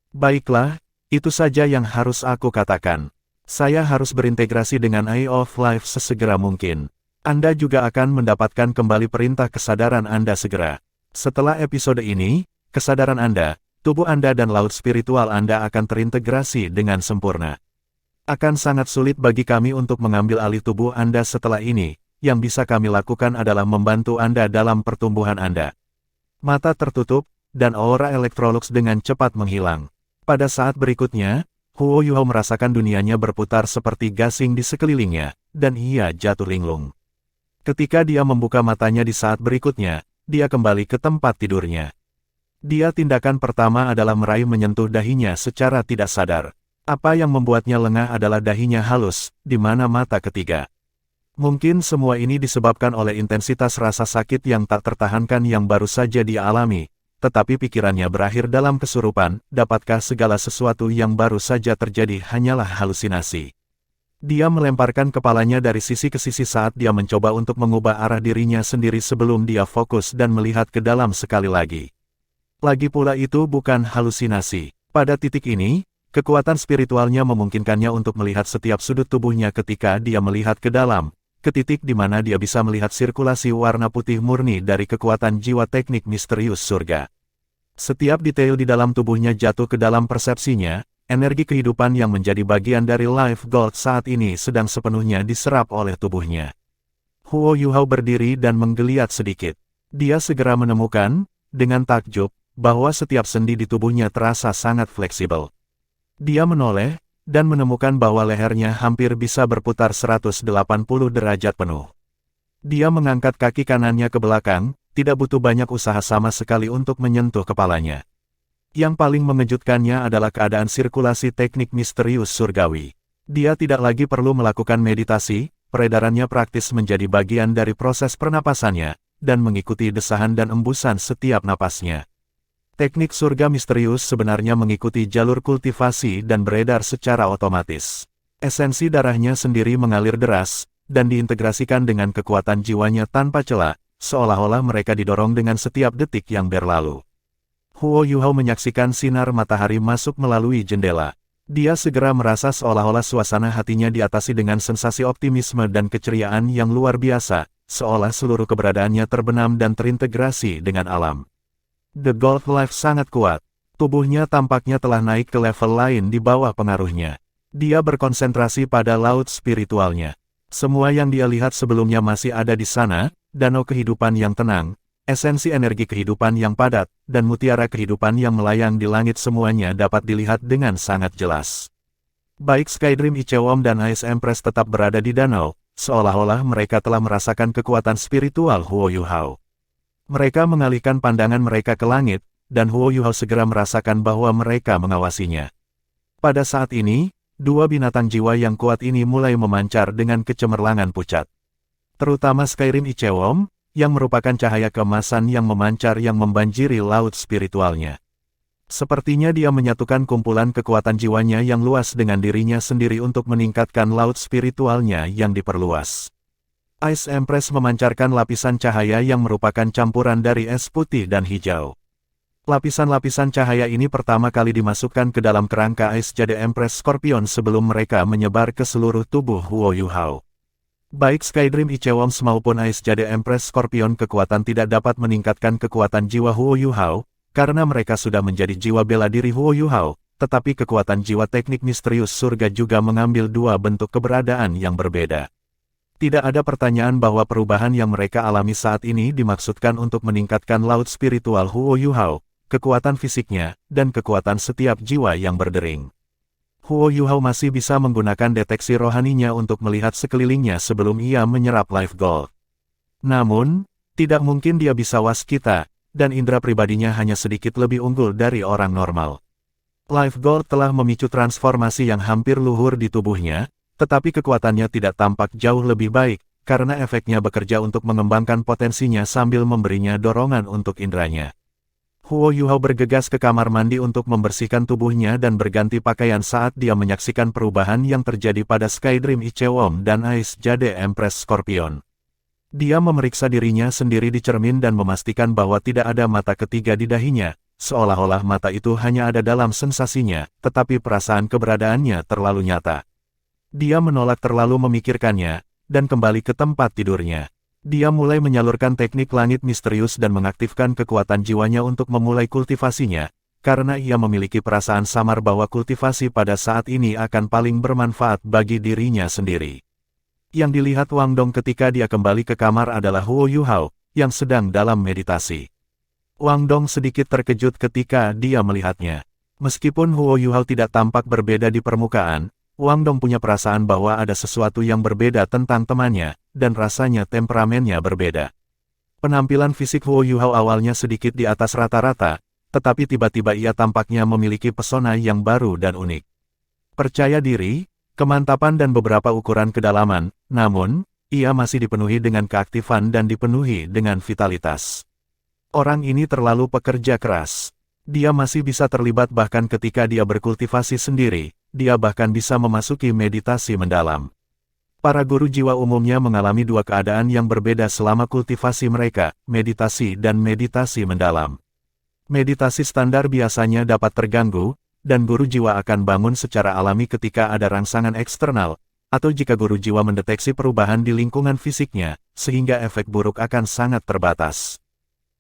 [SPEAKER 1] Baiklah, itu saja yang harus aku katakan. Saya harus berintegrasi dengan Eye of Life sesegera mungkin. Anda juga akan mendapatkan kembali perintah kesadaran Anda segera. Setelah episode ini, kesadaran Anda, tubuh Anda dan laut spiritual Anda akan terintegrasi dengan sempurna. Akan sangat sulit bagi kami untuk mengambil alih tubuh Anda setelah ini, yang bisa kami lakukan adalah membantu Anda dalam pertumbuhan Anda. Mata tertutup, dan aura Electrolux dengan cepat menghilang. Pada saat berikutnya, Huo Yuhao merasakan dunianya berputar seperti gasing di sekelilingnya, dan ia jatuh linglung. Ketika dia membuka matanya di saat berikutnya, dia kembali ke tempat tidurnya. Tindakan pertama adalah meraih menyentuh dahinya secara tidak sadar. Apa yang membuatnya lengah adalah dahinya halus, di mana mata ketiga. Mungkin semua ini disebabkan oleh intensitas rasa sakit yang tak tertahankan yang baru saja dia alami, tetapi pikirannya berakhir dalam kesurupan, dapatkah segala sesuatu yang baru saja terjadi hanyalah halusinasi? Dia melemparkan kepalanya dari sisi ke sisi saat dia mencoba untuk mengubah arah dirinya sendiri sebelum dia fokus dan melihat ke dalam sekali lagi. Lagi pula itu bukan halusinasi. Pada titik ini, kekuatan spiritualnya memungkinkannya untuk melihat setiap sudut tubuhnya ketika dia melihat ke dalam, ke titik di mana dia bisa melihat sirkulasi warna putih murni dari kekuatan jiwa teknik misterius surga. Setiap detail di dalam tubuhnya jatuh ke dalam persepsinya, energi kehidupan yang menjadi bagian dari Life Gold saat ini sedang sepenuhnya diserap oleh tubuhnya. Huo Yuhao berdiri dan menggeliat sedikit. Dia segera menemukan, dengan takjub, bahwa setiap sendi di tubuhnya terasa sangat fleksibel. Dia menoleh, dan menemukan bahwa lehernya hampir bisa berputar 180 derajat penuh. Dia mengangkat kaki kanannya ke belakang, tidak butuh banyak usaha sama sekali untuk menyentuh kepalanya. Yang paling mengejutkannya adalah keadaan sirkulasi teknik misterius surgawi. Dia tidak lagi perlu melakukan meditasi, peredarannya praktis menjadi bagian dari proses pernapasannya, dan mengikuti desahan dan embusan setiap napasnya. Teknik surga misterius sebenarnya mengikuti jalur kultivasi dan beredar secara otomatis. Esensi darahnya sendiri mengalir deras, dan diintegrasikan dengan kekuatan jiwanya tanpa celah, seolah-olah mereka didorong dengan setiap detik yang berlalu. Huo Yuhao menyaksikan sinar matahari masuk melalui jendela. Dia segera merasa seolah-olah suasana hatinya diatasi dengan sensasi optimisme dan keceriaan yang luar biasa, seolah seluruh keberadaannya terbenam dan terintegrasi dengan alam. The Gold Life sangat kuat. Tubuhnya tampaknya telah naik ke level lain di bawah pengaruhnya. Dia berkonsentrasi pada laut spiritualnya. Semua yang dia lihat sebelumnya masih ada di sana, danau kehidupan yang tenang, esensi energi kehidupan yang padat, dan mutiara kehidupan yang melayang di langit semuanya dapat dilihat dengan sangat jelas. Baik Skydream Ichewom dan Ice Empress tetap berada di danau, seolah-olah mereka telah merasakan kekuatan spiritual Huo Yuhao. Mereka mengalihkan pandangan mereka ke langit, dan Huo Yuhao segera merasakan bahwa mereka mengawasinya. Pada saat ini, dua binatang jiwa yang kuat ini mulai memancar dengan kecemerlangan pucat. Terutama Skyrim Ichewom, yang merupakan cahaya keemasan yang memancar yang membanjiri laut spiritualnya. Sepertinya dia menyatukan kumpulan kekuatan jiwanya yang luas dengan dirinya sendiri untuk meningkatkan laut spiritualnya yang diperluas. Ice Empress memancarkan lapisan cahaya yang merupakan campuran dari es putih dan hijau. Lapisan-lapisan cahaya ini pertama kali dimasukkan ke dalam kerangka Ice Jade Empress Scorpion sebelum mereka menyebar ke seluruh tubuh Huo Yuhao. Baik Skydream Ichewoms maupun Ice Jade Empress Scorpion kekuatan tidak dapat meningkatkan kekuatan jiwa Huo Yuhao, karena mereka sudah menjadi jiwa bela diri Huo Yuhao, tetapi kekuatan jiwa teknik misterius surga juga mengambil dua bentuk keberadaan yang berbeda. Tidak ada pertanyaan bahwa perubahan yang mereka alami saat ini dimaksudkan untuk meningkatkan laut spiritual Huo Yuhao, kekuatan fisiknya, dan kekuatan setiap jiwa yang berdering. Huo Yuhao masih bisa menggunakan deteksi rohaninya untuk melihat sekelilingnya sebelum ia menyerap Life Gold. Namun, tidak mungkin dia bisa waskita, dan indera pribadinya hanya sedikit lebih unggul dari orang normal. Life Gold telah memicu transformasi yang hampir luhur di tubuhnya, tetapi kekuatannya tidak tampak jauh lebih baik, karena efeknya bekerja untuk mengembangkan potensinya sambil memberinya dorongan untuk inderanya. Huo Yuhao bergegas ke kamar mandi untuk membersihkan tubuhnya dan berganti pakaian saat dia menyaksikan perubahan yang terjadi pada Skydream Ichewom dan Ice Jade Empress Scorpion. Dia memeriksa dirinya sendiri di cermin dan memastikan bahwa tidak ada mata ketiga di dahinya, seolah-olah mata itu hanya ada dalam sensasinya, tetapi perasaan keberadaannya terlalu nyata. Dia menolak terlalu memikirkannya, dan kembali ke tempat tidurnya. Dia mulai menyalurkan teknik langit misterius dan mengaktifkan kekuatan jiwanya untuk memulai kultivasinya, karena ia memiliki perasaan samar bahwa kultivasi pada saat ini akan paling bermanfaat bagi dirinya sendiri. Yang dilihat Wang Dong ketika dia kembali ke kamar adalah Huo Yuhao, yang sedang dalam meditasi. Wang Dong sedikit terkejut ketika dia melihatnya. Meskipun Huo Yuhao tidak tampak berbeda di permukaan, Wang Dong punya perasaan bahwa ada sesuatu yang berbeda tentang temannya, dan rasanya temperamennya berbeda. Penampilan fisik Huo Yuhao awalnya sedikit di atas rata-rata, tetapi tiba-tiba ia tampaknya memiliki pesona yang baru dan unik. Percaya diri, kemantapan dan beberapa ukuran kedalaman, namun, ia masih dipenuhi dengan keaktifan dan dipenuhi dengan vitalitas. Orang ini terlalu pekerja keras. Dia masih bisa terlibat bahkan ketika dia berkultivasi sendiri, dia bahkan bisa memasuki meditasi mendalam. Para guru jiwa umumnya mengalami dua keadaan yang berbeda selama kultivasi mereka, meditasi dan meditasi mendalam. Meditasi standar biasanya dapat terganggu, dan guru jiwa akan bangun secara alami ketika ada rangsangan eksternal, atau jika guru jiwa mendeteksi perubahan di lingkungan fisiknya, sehingga efek buruk akan sangat terbatas.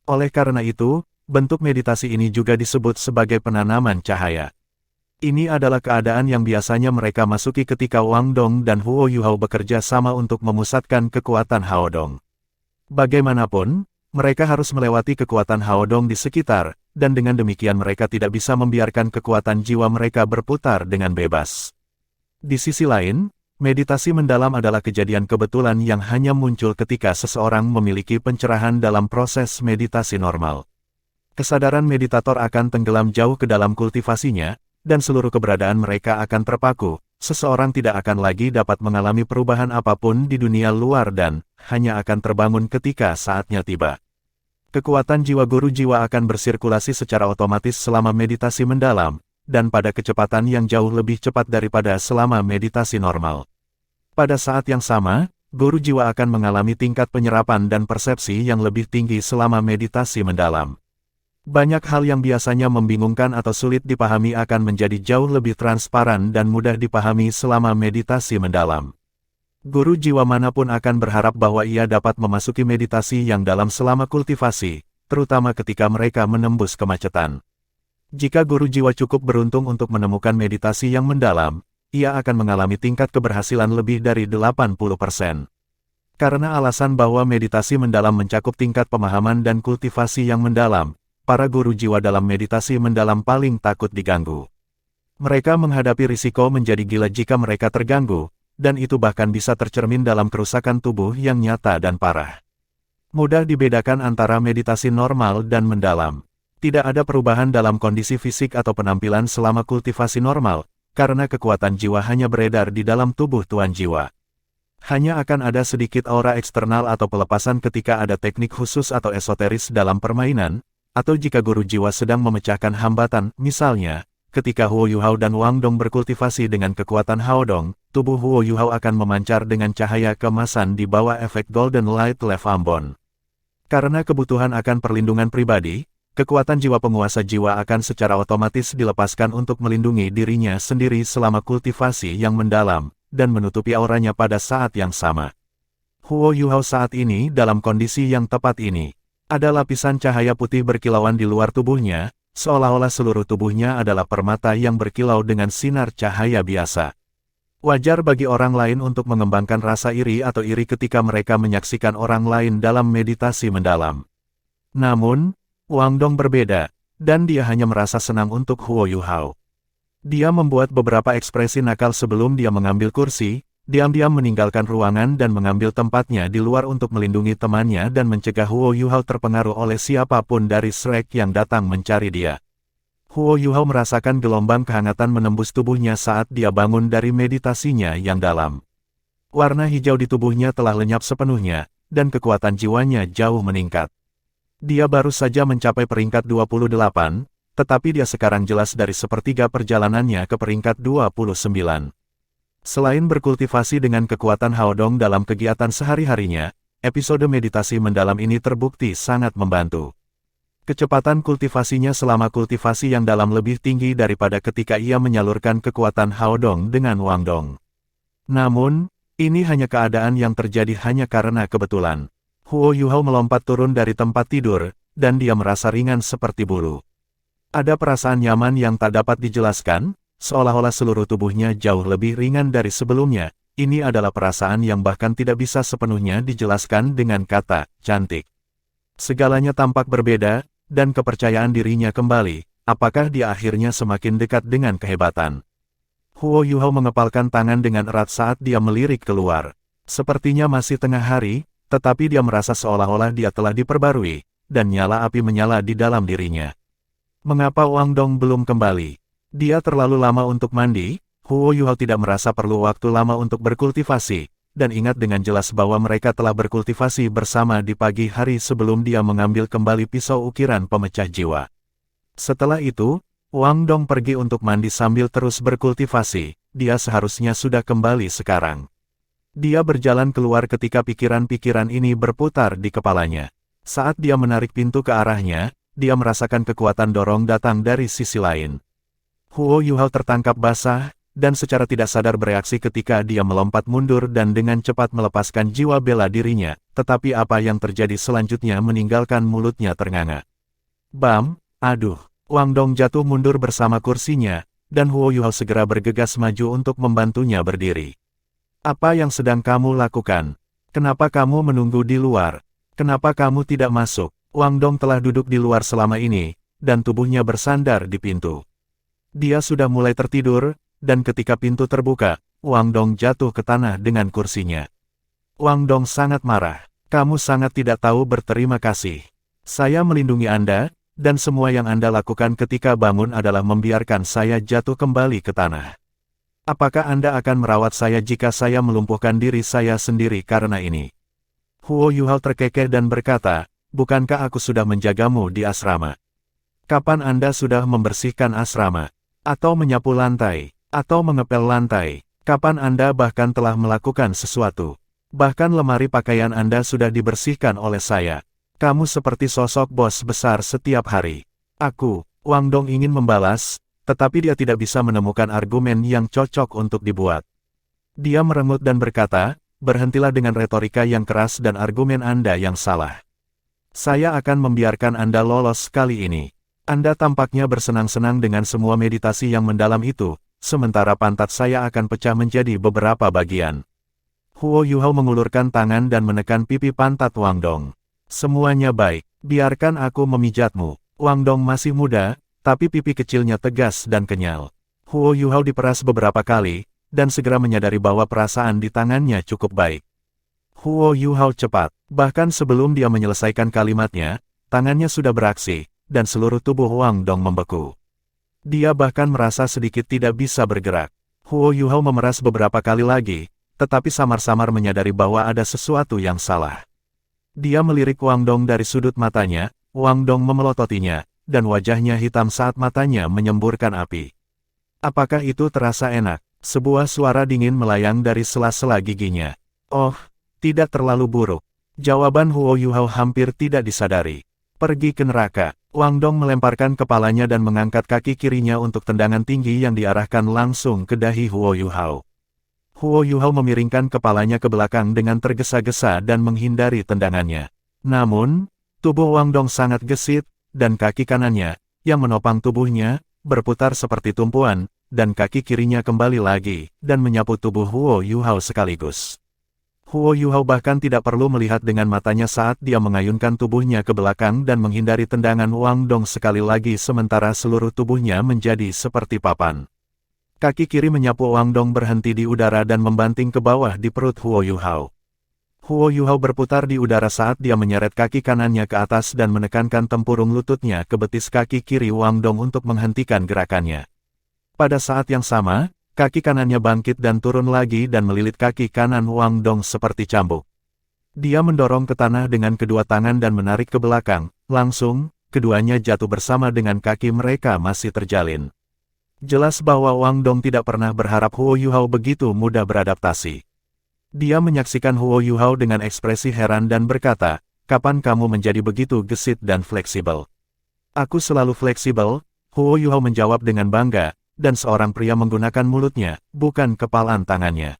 [SPEAKER 1] Oleh karena itu, bentuk meditasi ini juga disebut sebagai penanaman cahaya. Ini adalah keadaan yang biasanya mereka masuki ketika Wang Dong dan Huo Yuhao bekerja sama untuk memusatkan kekuatan Hao Dong. Bagaimanapun, mereka harus melewati kekuatan Hao Dong di sekitar, dan dengan demikian mereka tidak bisa membiarkan kekuatan jiwa mereka berputar dengan bebas. Di sisi lain, meditasi mendalam adalah kejadian kebetulan yang hanya muncul ketika seseorang memiliki pencerahan dalam proses meditasi normal. Kesadaran meditator akan tenggelam jauh ke dalam kultivasinya, dan seluruh keberadaan mereka akan terpaku. Seseorang tidak akan lagi dapat mengalami perubahan apapun di dunia luar dan hanya akan terbangun ketika saatnya tiba. Kekuatan jiwa guru jiwa akan bersirkulasi secara otomatis selama meditasi mendalam, dan pada kecepatan yang jauh lebih cepat daripada selama meditasi normal. Pada saat yang sama, guru jiwa akan mengalami tingkat penyerapan dan persepsi yang lebih tinggi selama meditasi mendalam. Banyak hal yang biasanya membingungkan atau sulit dipahami akan menjadi jauh lebih transparan dan mudah dipahami selama meditasi mendalam. Guru jiwa manapun akan berharap bahwa ia dapat memasuki meditasi yang dalam selama kultivasi, terutama ketika mereka menembus kemacetan. Jika guru jiwa cukup beruntung untuk menemukan meditasi yang mendalam, ia akan mengalami tingkat keberhasilan lebih dari 80%. Karena alasan bahwa meditasi mendalam mencakup tingkat pemahaman dan kultivasi yang mendalam, para guru jiwa dalam meditasi mendalam paling takut diganggu. Mereka menghadapi risiko menjadi gila jika mereka terganggu, dan itu bahkan bisa tercermin dalam kerusakan tubuh yang nyata dan parah. Mudah dibedakan antara meditasi normal dan mendalam. Tidak ada perubahan dalam kondisi fisik atau penampilan selama kultivasi normal, karena kekuatan jiwa hanya beredar di dalam tubuh tuan jiwa. Hanya akan ada sedikit aura eksternal atau pelepasan ketika ada teknik khusus atau esoteris dalam permainan, atau jika guru jiwa sedang memecahkan hambatan, misalnya, ketika Huo Yuhao dan Wang Dong berkultivasi dengan kekuatan Hao Dong, tubuh Huo Yuhao akan memancar dengan cahaya keemasan di bawah efek Golden Light Left Ambon. Karena kebutuhan akan perlindungan pribadi, kekuatan jiwa penguasa jiwa akan secara otomatis dilepaskan untuk melindungi dirinya sendiri selama kultivasi yang mendalam, dan menutupi auranya pada saat yang sama. Huo Yuhao saat ini dalam kondisi yang tepat ini. Ada lapisan cahaya putih berkilauan di luar tubuhnya, seolah-olah seluruh tubuhnya adalah permata yang berkilau dengan sinar cahaya biasa. Wajar bagi orang lain untuk mengembangkan rasa iri atau iri ketika mereka menyaksikan orang lain dalam meditasi mendalam. Namun, Wang Dong berbeda, dan dia hanya merasa senang untuk Huo Yuhao. Dia membuat beberapa ekspresi nakal sebelum dia mengambil kursi, diam-diam meninggalkan ruangan dan mengambil tempatnya di luar untuk melindungi temannya dan mencegah Huo Yuhao terpengaruh oleh siapapun dari Shrek yang datang mencari dia. Huo Yuhao merasakan gelombang kehangatan menembus tubuhnya saat dia bangun dari meditasinya yang dalam. Warna hijau di tubuhnya telah lenyap sepenuhnya, dan kekuatan jiwanya jauh meningkat. Dia baru saja mencapai peringkat 28, tetapi dia sekarang jelas dari sepertiga perjalanannya ke peringkat 29. Selain berkultivasi dengan kekuatan Haodong dalam kegiatan sehari-harinya, episode meditasi mendalam ini terbukti sangat membantu. Kecepatan kultivasinya selama kultivasi yang dalam lebih tinggi daripada ketika ia menyalurkan kekuatan Haodong dengan Wang Dong. Namun, ini hanya keadaan yang terjadi hanya karena kebetulan. Huo Yuhao melompat turun dari tempat tidur, dan dia merasa ringan seperti bulu. Ada perasaan nyaman yang tak dapat dijelaskan, seolah-olah seluruh tubuhnya jauh lebih ringan dari sebelumnya. Ini adalah perasaan yang bahkan tidak bisa sepenuhnya dijelaskan dengan kata cantik. Segalanya tampak berbeda, dan kepercayaan dirinya kembali. Apakah dia akhirnya semakin dekat dengan kehebatan? Huo Yuhao mengepalkan tangan dengan erat saat dia melirik keluar. Sepertinya masih tengah hari, tetapi dia merasa seolah-olah dia telah diperbarui, dan nyala api menyala di dalam dirinya. Mengapa Wang Dong belum kembali? Dia terlalu lama untuk mandi. Huo Yuhao tidak merasa perlu waktu lama untuk berkultivasi, dan ingat dengan jelas bahwa mereka telah berkultivasi bersama di pagi hari sebelum dia mengambil kembali pisau ukiran pemecah jiwa. Setelah itu, Wang Dong pergi untuk mandi sambil terus berkultivasi. Dia seharusnya sudah kembali sekarang. Dia berjalan keluar ketika pikiran-pikiran ini berputar di kepalanya. Saat dia menarik pintu ke arahnya, dia merasakan kekuatan dorong datang dari sisi lain. Huo Yuhao tertangkap basah, dan secara tidak sadar bereaksi ketika dia melompat mundur dan dengan cepat melepaskan jiwa bela dirinya, tetapi apa yang terjadi selanjutnya meninggalkan mulutnya ternganga. Bam, aduh, Wang Dong jatuh mundur bersama kursinya, dan Huo Yuhao segera bergegas maju untuk membantunya berdiri. Apa yang sedang kamu lakukan? Kenapa kamu menunggu di luar? Kenapa kamu tidak masuk? Wang Dong telah duduk di luar selama ini, dan tubuhnya bersandar di pintu. Dia sudah mulai tertidur, dan ketika pintu terbuka, Wang Dong jatuh ke tanah dengan kursinya. Wang Dong sangat marah. Kamu sangat tidak tahu berterima kasih. Saya melindungi Anda, dan semua yang Anda lakukan ketika bangun adalah membiarkan saya jatuh kembali ke tanah. Apakah Anda akan merawat saya jika saya melumpuhkan diri saya sendiri karena ini? Huo Yuhao terkekeh dan berkata, bukankah aku sudah menjagamu di asrama? Kapan Anda sudah membersihkan asrama? Atau menyapu lantai? Atau mengepel lantai? Kapan Anda bahkan telah melakukan sesuatu? Bahkan lemari pakaian Anda sudah dibersihkan oleh saya. Kamu seperti sosok bos besar setiap hari. Aku, Wang Dong ingin membalas, tetapi dia tidak bisa menemukan argumen yang cocok untuk dibuat. Dia merengut dan berkata, berhentilah dengan retorika yang keras dan argumen Anda yang salah. Saya akan membiarkan Anda lolos kali ini. Anda tampaknya bersenang-senang dengan semua meditasi yang mendalam itu, sementara pantat saya akan pecah menjadi beberapa bagian. Huo Yuhao mengulurkan tangan dan menekan pipi pantat Wang Dong. Semuanya baik, biarkan aku memijatmu. Wang Dong masih muda, tapi pipi kecilnya tegas dan kenyal. Huo Yuhao diperas beberapa kali, dan segera menyadari bahwa perasaan di tangannya cukup baik. Huo Yuhao cepat, bahkan sebelum dia menyelesaikan kalimatnya, tangannya sudah beraksi, dan seluruh tubuh Wang Dong membeku. Dia bahkan merasa sedikit tidak bisa bergerak. Huo Yuhao memeras beberapa kali lagi, tetapi samar-samar menyadari bahwa ada sesuatu yang salah. Dia melirik Wang Dong dari sudut matanya, Wang Dong memelototinya, dan wajahnya hitam saat matanya menyemburkan api. Apakah itu terasa enak? Sebuah suara dingin melayang dari sela-sela giginya. Oh, tidak terlalu buruk. Jawaban Huo Yuhao hampir tidak disadari. Pergi ke neraka. Wang Dong melemparkan kepalanya dan mengangkat kaki kirinya untuk tendangan tinggi yang diarahkan langsung ke dahi Huo Yuhao. Huo Yuhao memiringkan kepalanya ke belakang dengan tergesa-gesa dan menghindari tendangannya. Namun, tubuh Wang Dong sangat gesit, dan kaki kanannya, yang menopang tubuhnya, berputar seperti tumpuan, dan kaki kirinya kembali lagi, dan menyapu tubuh Huo Yuhao sekaligus. Huo Yuhao bahkan tidak perlu melihat dengan matanya saat dia mengayunkan tubuhnya ke belakang dan menghindari tendangan Wang Dong sekali lagi sementara seluruh tubuhnya menjadi seperti papan. Kaki kiri menyapu Wang Dong berhenti di udara dan membanting ke bawah di perut Huo Yuhao. Huo Yuhao berputar di udara saat dia menyeret kaki kanannya ke atas dan menekankan tempurung lututnya ke betis kaki kiri Wang Dong untuk menghentikan gerakannya. Pada saat yang sama, kaki kanannya bangkit dan turun lagi dan melilit kaki kanan Wang Dong seperti cambuk. Dia mendorong ke tanah dengan kedua tangan dan menarik ke belakang, langsung, keduanya jatuh bersama dengan kaki mereka masih terjalin. Jelas bahwa Wang Dong tidak pernah berharap Huo Yuhao begitu mudah beradaptasi. Dia menyaksikan Huo Yuhao dengan ekspresi heran dan berkata, "Kapan kamu menjadi begitu gesit dan fleksibel?" "Aku selalu fleksibel," Huo Yuhao menjawab dengan bangga, dan seorang pria menggunakan mulutnya, bukan kepalan tangannya.